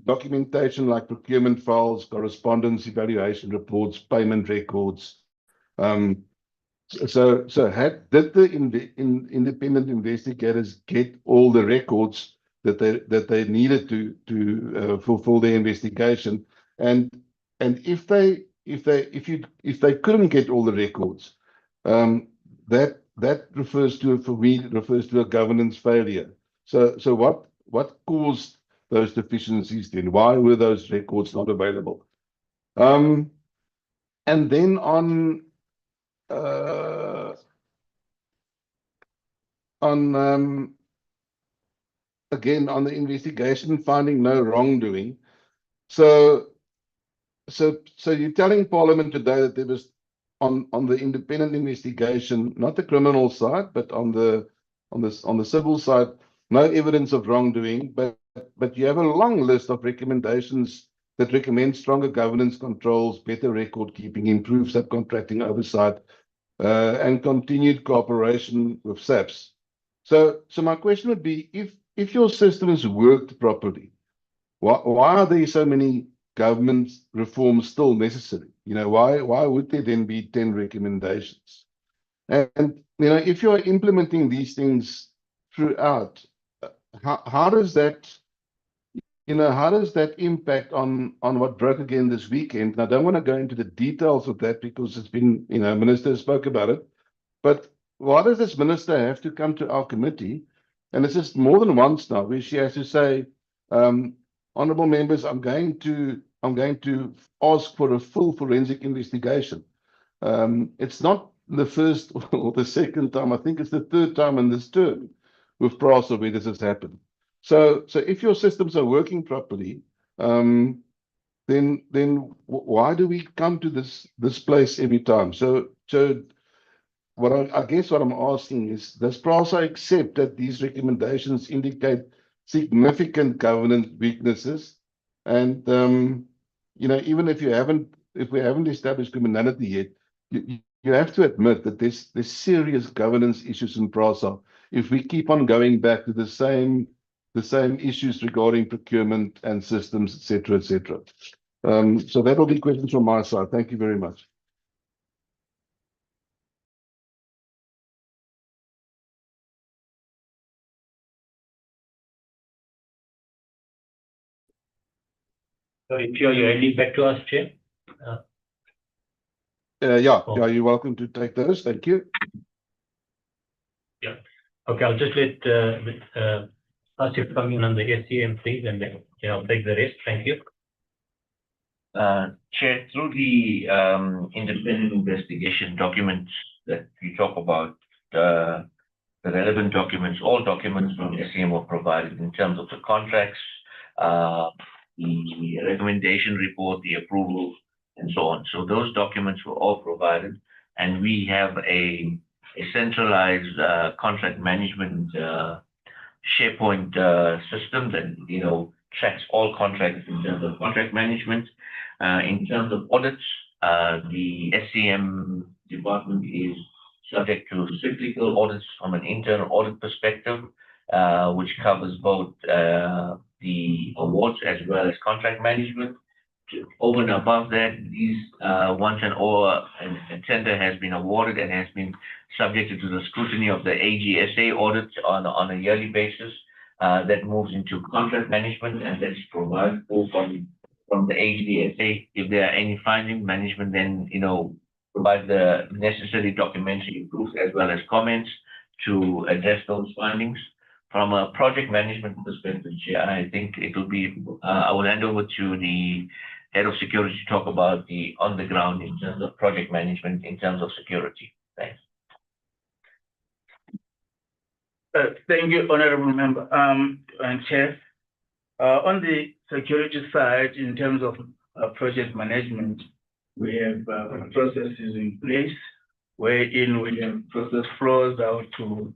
documentation like procurement files, correspondence, evaluation reports, payment records. Did the independent investigators get all the records that they needed to fulfill their investigation? And if they couldn't get all the records, that refers to a governance failure. So what caused those deficiencies then? Why were those records not available? And then again on the investigation finding no wrongdoing. So you're telling Parliament today that there was on the independent investigation, not the criminal side, but on the civil side, no evidence of wrongdoing, but you have a long list of recommendations that recommend stronger governance controls, better record keeping, improved subcontracting oversight, and continued cooperation with SAPS. So my question would be, if your systems worked properly, why are there so many government reforms still necessary? Why would there then be 10 recommendations? And if you are implementing these things throughout, how does that impact on what broke again this weekend? And I don't want to go into the details of that because it's been, Minister spoke about it. But why does this minister have to come to our committee? And it's just more than once now where she has to say, honourable members, I'm going to ask for a full forensic investigation. It's not the first or the second time. I think it's the third time in this term with PRASA where this has happened. So if your systems are working properly, then why do we come to this place every time? So I guess what I'm asking is, does PRASA accept that these recommendations indicate significant governance weaknesses? And even if we haven't established criminality yet, you have to admit that there's serious governance issues in PRASA if we keep on going back to the same the same issues regarding procurement and systems, etc., etc. So that will be questions from my side. Thank you very much. Sorry, Chair, you're handing back to us, Chair? Yeah, you're welcome to take those. Thank you. Yeah. Okay, I'll just let Asif come in on the SCM, please, and then I'll take the rest. Thank you. Chair, through the independent investigation documents that you talk about, the relevant documents, all documents from SCM were provided in terms of the contracts, the recommendation report, the approval, and so on. So those documents were all provided, and we have a centralized contract management SharePoint system that tracks all contracts in terms of contract management. In terms of audits, the SCM department is subject to cyclical audits from an internal audit perspective, which covers both the awards as well as contract management. Over and above that, once a tender has been awarded and has been subjected to the scrutiny of the AGSA audit on a yearly basis, that moves into contract management, and that's provided from the AGSA. If there are any findings, management then provide the necessary documentary proofs as well as comments to address those findings. From a project management perspective, Chair, I think it will be, I will hand over to the head of security to talk about the on the ground in terms of project management in terms of security. Thanks. Thank you, Honorable Member and Chair. On the security side, in terms of project management, we have processes in place wherein we have process flows out to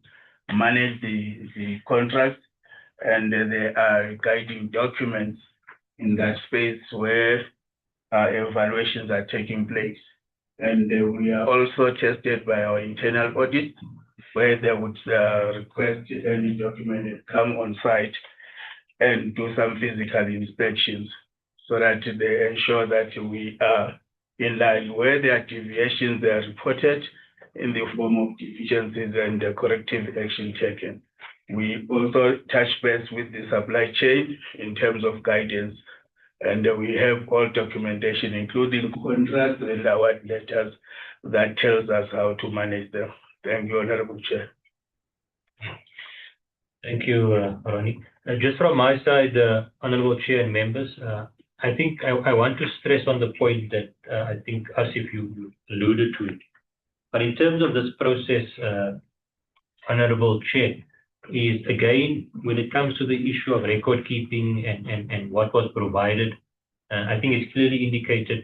manage the contract, and there are guiding documents in that space where evaluations are taking place. And we are also tested by our internal audit, where they would request any document and come on site and do some physical inspections so that they ensure that we are in line. Where there are deviations, they are reported in the form of deficiencies and corrective action taken. We also touch base with the supply chain in terms of guidance, and we have all documentation, including contracts and award letters, that tells us how to manage them. Thank you, Honorable Chair. Thank you, Ronnie. Just from my side, Honorable Chair and members, I think I want to stress on the point that I think Asif, you alluded to it. But in terms of this process, Honorable Chair, is again, when it comes to the issue of record keeping and what was provided, I think it's clearly indicated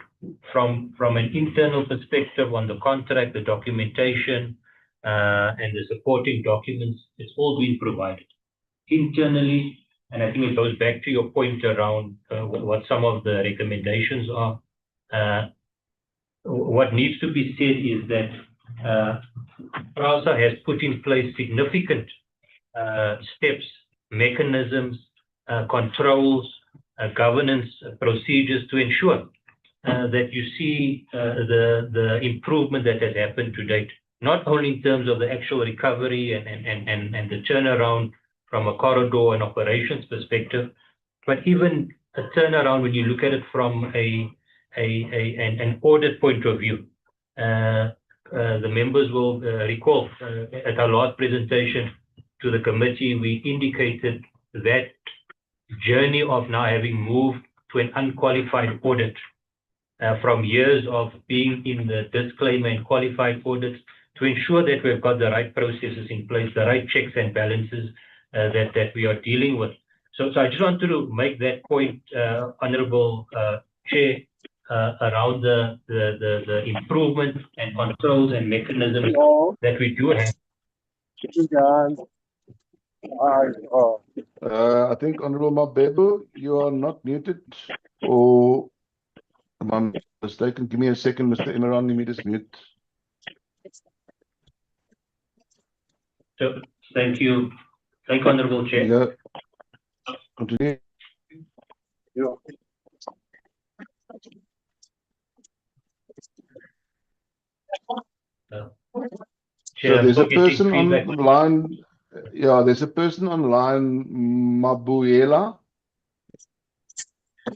from an internal perspective on the contract, the documentation, and the supporting documents, it's all been provided. Internally, and I think it goes back to your point around what some of the recommendations are. What needs to be said is that PRASA has put in place significant steps, mechanisms, controls, governance procedures to ensure that you see the improvement that has happened to date, not only in terms of the actual recovery and the turnaround from a corridor and operations perspective, but even a turnaround when you look at it from an audit point of view. The members will recall at our last presentation to the committee, we indicated that journey of now having moved to an unqualified audit from years of being in the disclaimer and qualified audits to ensure that we've got the right processes in place, the right checks and balances that we are dealing with. So I just wanted to make that point, Honorable Chair, around the improvement and controls and mechanisms that we do have. I think Honorable Mabebo, you are not muted, or am I mistaken? Give me a second, Mr. Imran, let me just mute. So, thank you. Thank you, Honorable Chair. Yeah. Continue. Yeah. So there's a person on the line. Yeah, there's a person online, Mabuyela.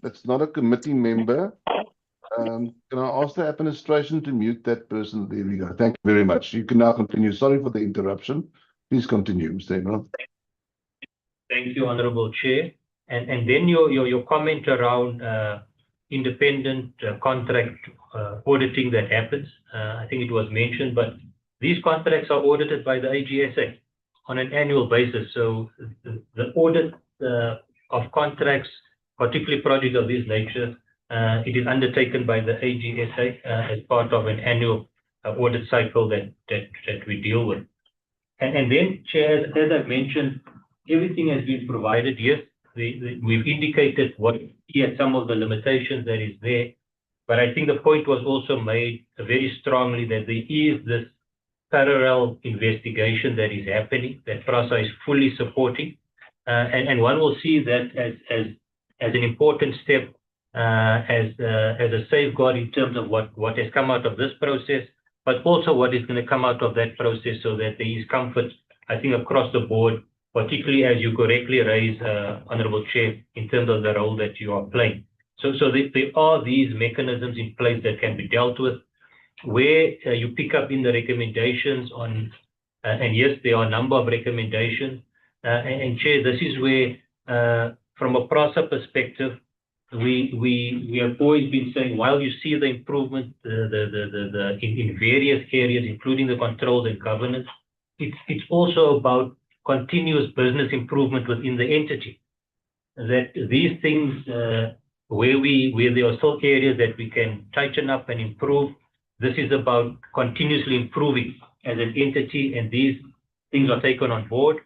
That's not a committee member. Can I ask the administration to mute that person? There we go. Thank you very much. You can now continue. Sorry for the interruption. Please continue, Mr. Imran. Thank you, Honorable Chair. And then your comment around independent contract auditing that happens. I think it was mentioned, but these contracts are audited by the AGSA on an annual basis. So the audit of contracts, particularly projects of this nature, it is undertaken by the AGSA as part of an annual audit cycle that we deal with. And then, Chair, as I've mentioned, everything has been provided. Yes, we've indicated what some of the limitations that is there, but I think the point was also made very strongly that there is this parallel investigation that is happening, that PRASA is fully supporting, and one will see that as an important step, as a safeguard in terms of what has come out of this process, but also what is going to come out of that process, so that there is comfort, I think, across the board, particularly as you correctly raise, Honorable Chair, in terms of the role that you are playing. So there are these mechanisms in place that can be dealt with, where you pick up in the recommendations on, and yes, there are a number of recommendations, and Chair, this is where, from a PRASA perspective, we have always been saying, while you see the improvement in various areas, including the controls and governance, it's also about continuous business improvement within the entity. That these things, where there are still areas that we can tighten up and improve, this is about continuously improving as an entity, and these things are taken on board.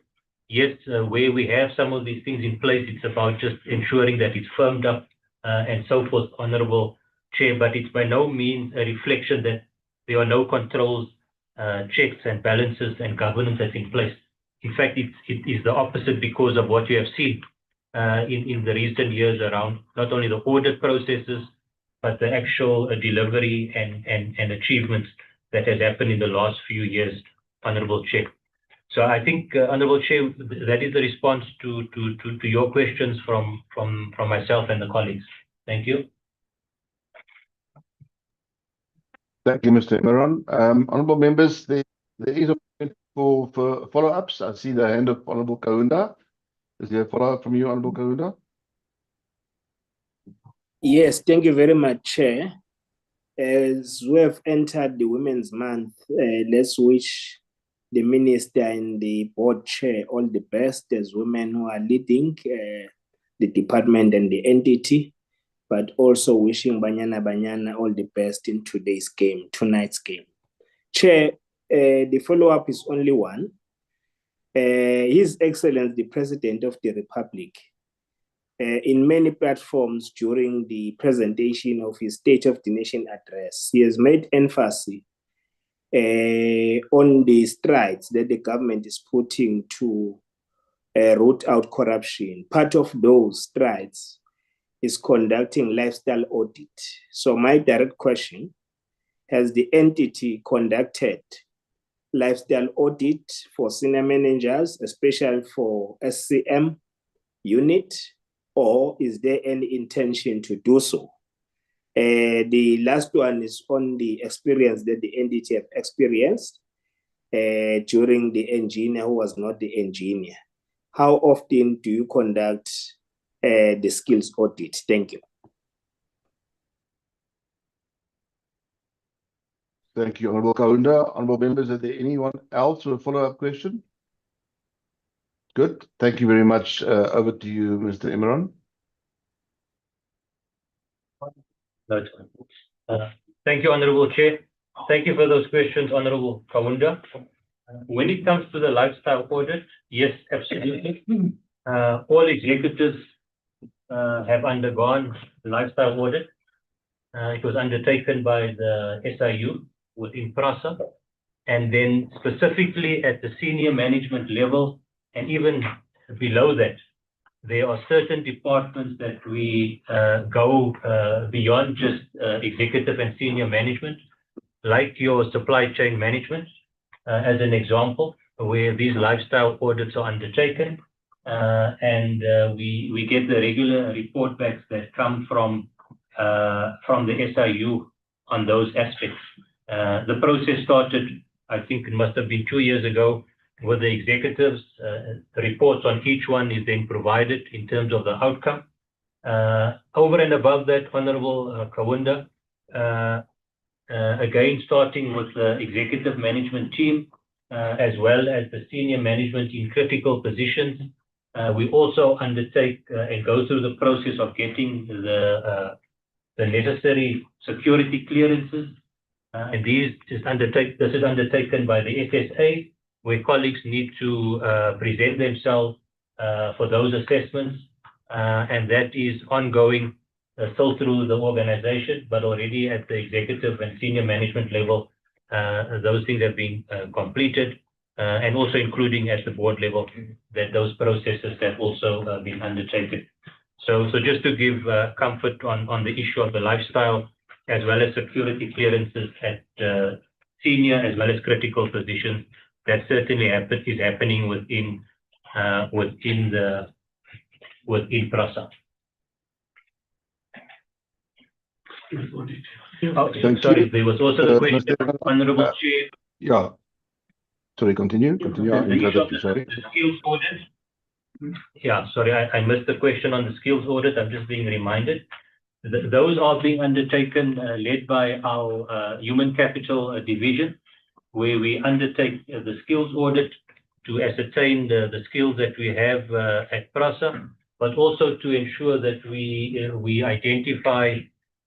Yes, where we have some of these things in place, it's about just ensuring that it's firmed up and so forth, Honorable Chair, but it's by no means a reflection that there are no controls, checks and balances and governance that's in place. In fact, it is the opposite, because of what you have seen in the recent years around not only the audit processes, but the actual delivery and achievements that has happened in the last few years, Honorable Chair. So I think, Honorable Chair, that is the response to your questions from myself and the colleagues. Thank you. Thank you, Mr. Imran. Honorable members, there is a point for follow-ups. I see the hand of Honorable Kaunda. Is there a follow-up from you, Honorable Kaunda? Yes, thank you very much, Chair. As we have entered the Women's Month, let's wish the Minister and the Board Chair all the best as women who are leading the department and the entity, but also wishing Banyana all the best in tonight's game. Chair, the follow-up is only one. His Excellency, the President of the Republic, in many platforms during the presentation of his State of the Nation address, he has made emphasis on the strides that the government is putting to root out corruption. Part of those strides is conducting lifestyle audit. So my direct question, has the entity conducted lifestyle audit for senior managers, especially for SCM unit, or is there any intention to do so? The last one is on the experience that the entity have experienced during the engineer who was not the engineer. How often do you conduct the skills audit? Thank you. Thank you, Honorable Kaunda. Honorable members, is there anyone else with a follow-up question? Good. Thank you very much. Over to you, Mr. Imran. Thank you, Honorable Chair. Thank you for those questions, Honorable Kaunda. When it comes to the lifestyle audit, yes, absolutely. All executives have undergone the lifestyle audit. It was undertaken by the SIU within PRASA, and then specifically at the senior management level and even below that, there are certain departments that we go beyond just executive and senior management, like your supply chain management, as an example, where these lifestyle audits are undertaken, and we get the regular report backs that come from the SIU on those aspects. The process started, I think it must have been 2 years ago, with the executives. The reports on each one is then provided in terms of the outcome. Over and above that, Honorable Kawunda, again, starting with the executive management team, as well as the senior management in critical positions, we also undertake and go through the process of getting the necessary security clearances. And this is undertaken by the SSA, where colleagues need to present themselves for those assessments, and that is ongoing still through the organization, but already at the executive and senior management level, those things have been completed, and also including at the board level, that those processes have also been undertaken. So just to give comfort on the issue of the lifestyle, as well as security clearances at senior as well as critical positions, that certainly is happening within PRASA. Oh, sorry, there was also the question, Honorable Chair. Yeah. Sorry, continue. I interrupted you, sorry. The skills audit. Yeah, sorry, I missed the question on the skills audit. I'm just being reminded. Those are being undertaken, led by our human capital division, where we undertake the skills audit to ascertain the skills that we have at PRASA, but also to ensure that we identify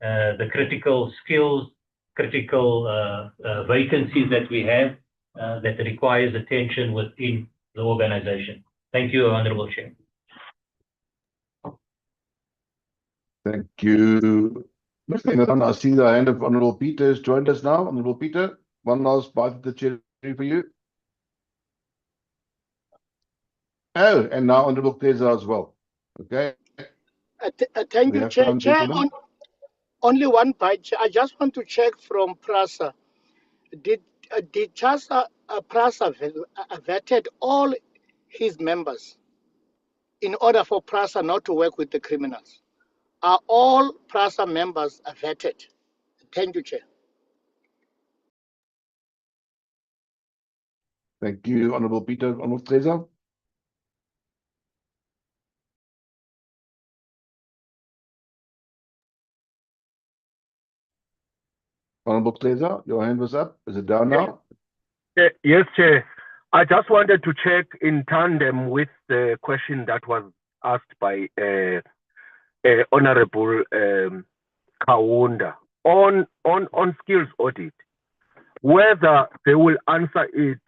the critical skills, critical vacancies that we have that requires attention within the organization. Thank you, Honorable Chair. Thank you. I see the hand of Honorable Peter has joined us now. Honorable Peter, one last bite of the cherry for you. Oh, and now Honorable Teza as well. Okay. Thank you, Chair. Chair, only one bite. I just want to check from PRASA. Did PRASA vetted all his members in order for PRASA not to work with the criminals? Are all PRASA members vetted? Thank you, Chair. Thank you, Honorable Peter. Honorable Teza. Honorable Teza, your hand was up. Is it down now? Yes, Chair. I just wanted to check in tandem with the question that was asked by Honorable Kawunda on skills audit, whether they will answer it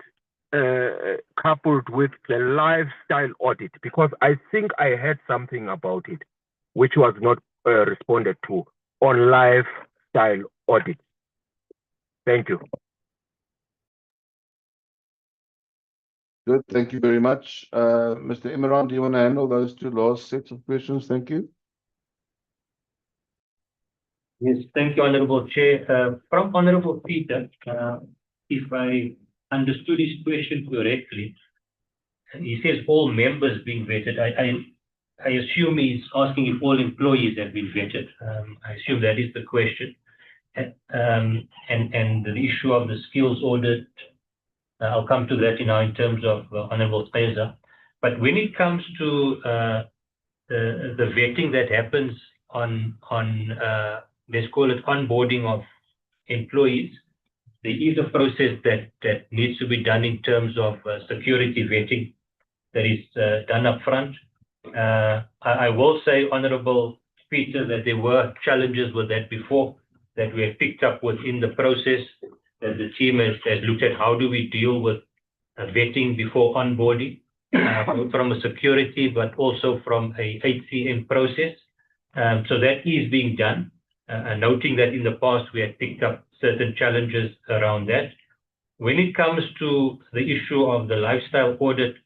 coupled with the lifestyle audit, because I think I heard something about it which was not responded to on lifestyle audit. Thank you. Good, thank you very much. Mr. Imran, do you want to handle those two last sets of questions? Thank you. Yes, thank you, Honorable Chair. From Honorable Peter, if I understood his question correctly, he says all members being vetted. I assume he's asking if all employees have been vetted. I assume that is the question. And the issue of the skills audit, I'll come to that in terms of Honorable Teza. But when it comes to the vetting that happens on let's call it onboarding of employees, there is a process that needs to be done in terms of security vetting that is done up front. I will say, Honorable Peter, that there were challenges with that before that we have picked up within the process, that the team has looked at how do we deal with vetting before onboarding, both from a security but also from a HCM process. So that is being done, noting that in the past we had picked up certain challenges around that. When it comes to the issue of the lifestyle audit,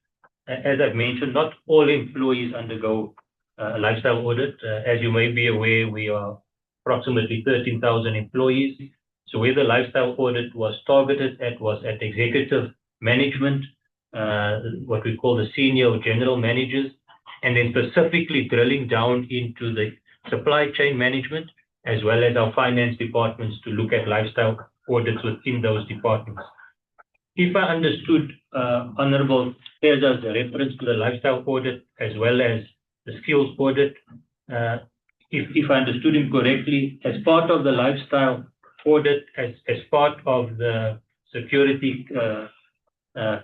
as I've mentioned, not all employees undergo a lifestyle audit. As you may be aware, we are approximately 13,000 employees. So where the lifestyle audit was targeted at was at executive management, what we call the senior or general managers, and then specifically drilling down into the supply chain management, as well as our finance departments to look at lifestyle audits within those departments. If I understood Honorable Teza's reference to the lifestyle audit as well as the skills audit, if I understood him correctly, as part of the lifestyle audit, as part of the security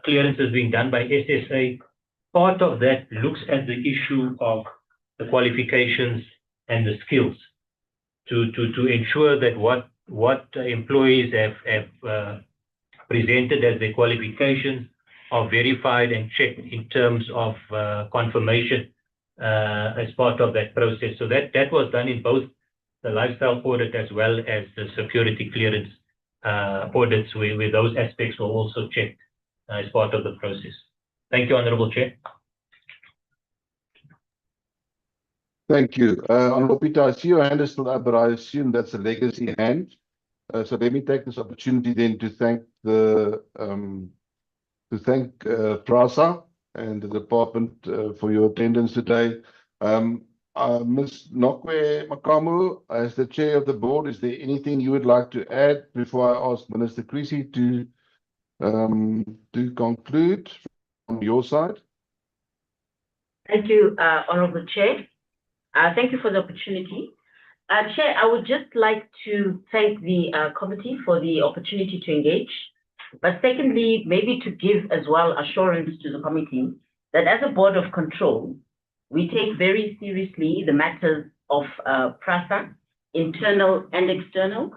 clearances being done by SSA, part of that looks at the issue of the qualifications and the skills to ensure that what employees have presented as their qualifications are verified and checked in terms of confirmation as part of that process. So that was done in both the lifestyle audit as well as the security clearance audits, where those aspects were also checked as part of the process. Thank you, Honorable Chair. Thank you. Honorable Peter, I see your hand is still up, but I assume that's a legacy hand. So let me take this opportunity then to thank PRASA and the department for your attendance today. Ms. Nokwe Makamu, as the chair of the board, is there anything you would like to add before I ask Minister Creasy to conclude from your side? Thank you, Honorable Chair. Thank you for the opportunity. Chair, I would just like to thank the committee for the opportunity to engage, but secondly, maybe to give as well assurance to the committee that as a board of control, we take very seriously the matters of PRASA, internal and external,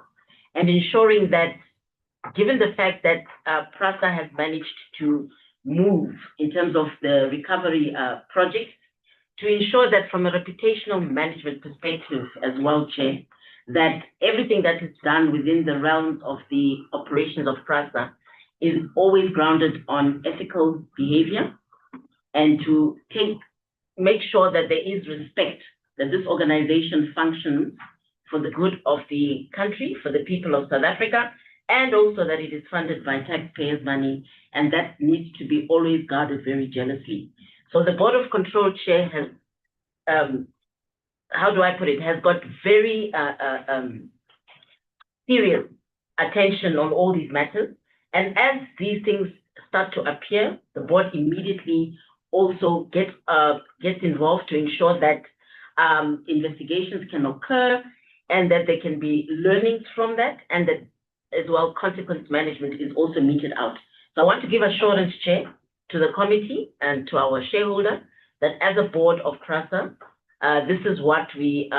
and ensuring that given the fact that PRASA has managed to move in terms of the recovery project, to ensure that from a reputational management perspective as well, Chair, that everything that is done within the realms of the operations of PRASA is always grounded on ethical behavior, and to make sure that there is respect, that this organization functions for the good of the country, for the people of South Africa, and also that it is funded by taxpayers' money, and that needs to be always guarded very jealously. So the Board of Control, Chair, has, how do I put it, has got very serious attention on all these matters. And as these things start to appear, the board immediately also gets involved to ensure that investigations can occur and that there can be learnings from that, and that as well consequence management is also meted out. So I want to give assurance, Chair, to the committee and to our shareholder that as a board of PRASA, this is what we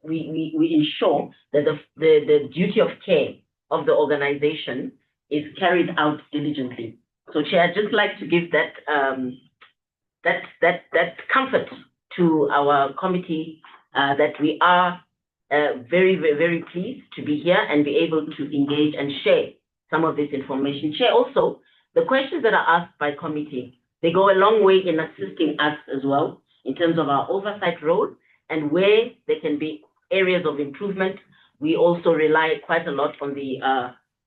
ensure that the duty of care of the organization is carried out diligently. So, Chair, I'd just like to give that comfort to our committee that we are very, very, very pleased to be here and be able to engage and share some of this information. Chair, also, the questions that are asked by committee, they go a long way in assisting us as well in terms of our oversight role, and where there can be areas of improvement. We also rely quite a lot on the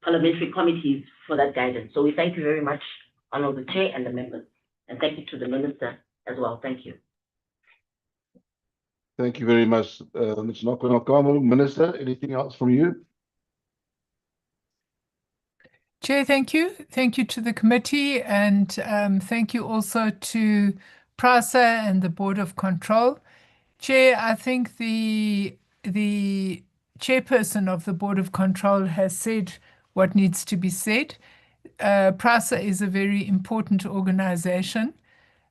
parliamentary committees for that guidance. So we thank you very much, Honorable Chair and the members, and thank you to the Minister as well. Thank you. Thank you very much, Ms. Nokwe. Minister, anything else from you? Chair, thank you. Thank you to the committee, and thank you also to PRASA and the Board of Control. Chair, I think the chairperson of the Board of Control has said what needs to be said. PRASA is a very important organization.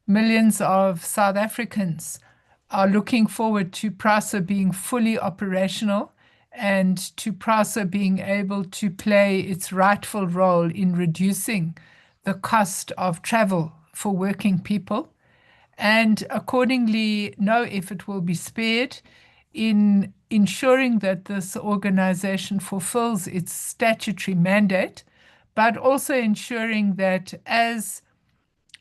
Millions of South Africans are looking forward to PRASA being fully operational and to PRASA being able to play its rightful role in reducing the cost of travel for working people. And accordingly, no effort will be spared in ensuring that this organization fulfills its statutory mandate, but also ensuring that as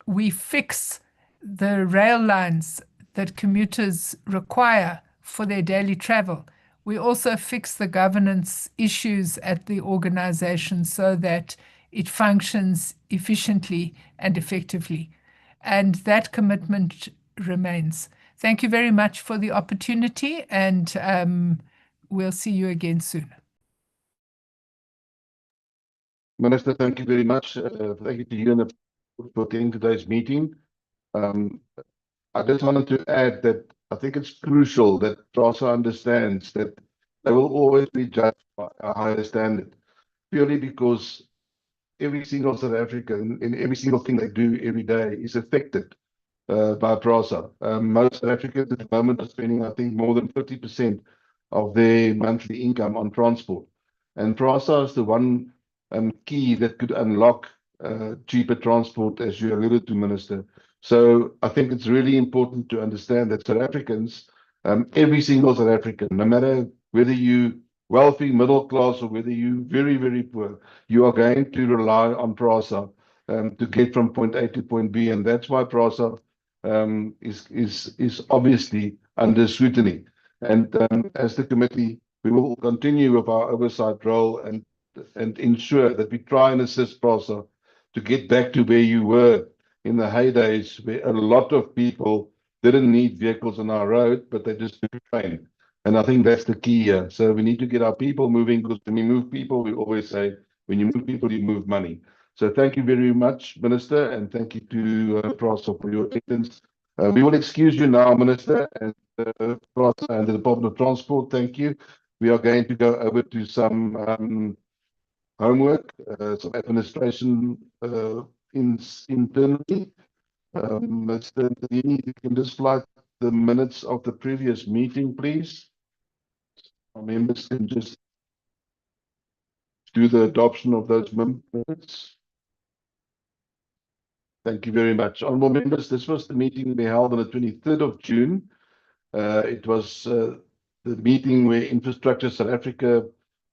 we fix the rail lines that commuters require for their daily travel. We also fix the governance issues at the organization so that it functions efficiently and effectively. And that commitment remains. Thank you very much for the opportunity, and we'll see you again soon. Minister, thank you very much. Thank you to you and for attending today's meeting. I just wanted to add that I think it's crucial that PRASA understands that they will always be judged by a higher standard, purely because every single South African in every single thing they do every day is affected by PRASA. Most South Africans at the moment are spending, I think, more than 50% of their monthly income on transport. And PRASA is the one key that could unlock cheaper transport, as you alluded to, Minister. So I think it's really important to understand that South Africans, every single South African, no matter whether you wealthy, middle class, or whether you very, very poor, you are going to rely on PRASA to get from point A to point B. And that's why PRASA is obviously under scrutiny. And as the committee, we will continue with our oversight role and ensure that we try and assist PRASA to get back to where you were in the heydays, where a lot of people didn't need vehicles on our road, but they just took a train. And I think that's the key here. So we need to get our people moving, because when we move people, we always say, when you move people, you move money. So thank you very much, Minister, and thank you to PRASA for your attendance. We will excuse you now, Minister, and PRASA and the Department of Transport. Thank you. We are going to go over to some homework, some administration internally. Mr. Dini, you can just flag the minutes of the previous meeting, please. Our members can just do the adoption of those minutes. Thank you very much. Honourable members, this was the meeting we held on the 23rd of June. It was the meeting where Infrastructure South Africa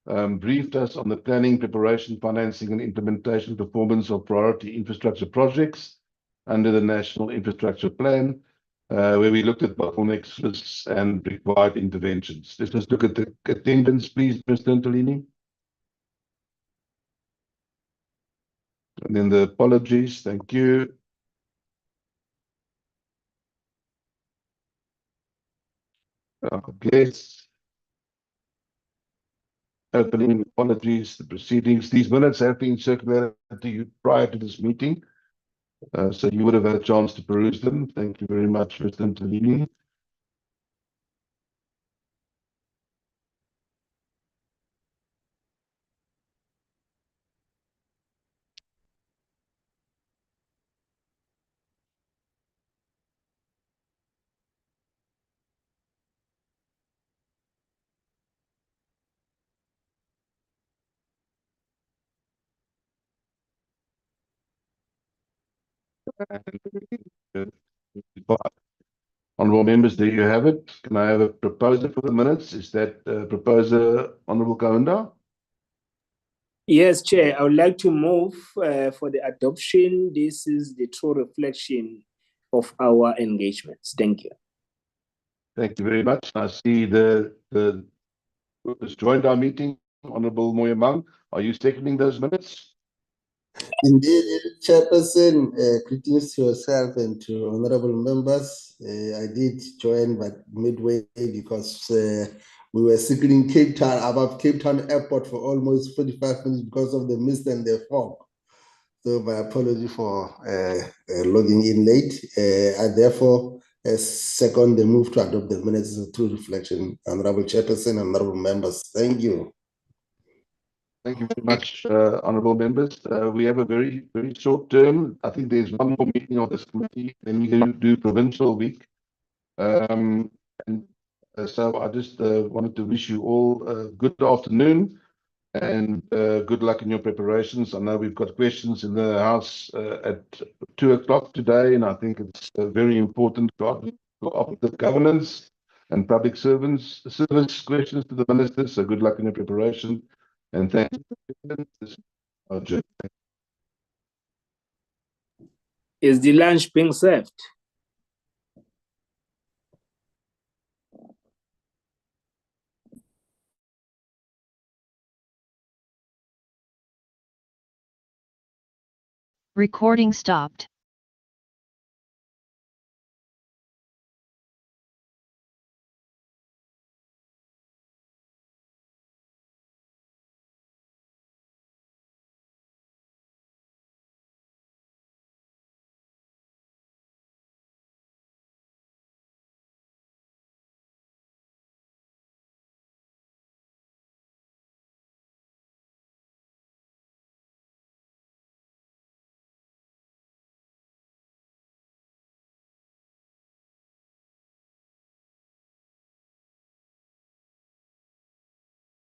briefed us on the planning, preparation, financing, and implementation performance of priority infrastructure projects under the National Infrastructure Plan, where we looked at bottlenecks, risks, and required interventions. Let's just look at the attendance, please, Mr. Ntolini. And then the apologies. Thank you. Yes. Opening apologies, the proceedings. These minutes have been circulated to you prior to this meeting, so you would have had a chance to peruse them. Thank you very much, Mr. Ntolini. Honourable members, there you have it. Can I have a proposer for the minutes? Is that proposer Honourable Kaunda? Yes, Chair. I would like to move for the adoption. This is the true reflection of our engagements. Thank you. Thank you very much. I see the who has joined our meeting, Honourable Moyamang. Are you seconding those minutes? Indeed, Chairperson, greetings to yourself and to honorable members. I did join, but midway because we were circling Cape Town, above Cape Town Airport for almost 45 minutes because of the mist and the fog. So my apology for logging in late. I therefore second the move to adopt the minutes as a true reflection. Honorable Chairperson, honorable members, thank you. Thank you very much, honourable members. We have a very, very short term. I think there's one more meeting of this committee, then we're going to do provincial week. So I just wanted to wish you all a good afternoon and good luck in your preparations. I know we've got questions in the House at 2 o'clock today, and I think it's very important to offer the governance and public service questions to the minister. So good luck in your preparation. And thank you. Is the lunch being served? Recording stopped.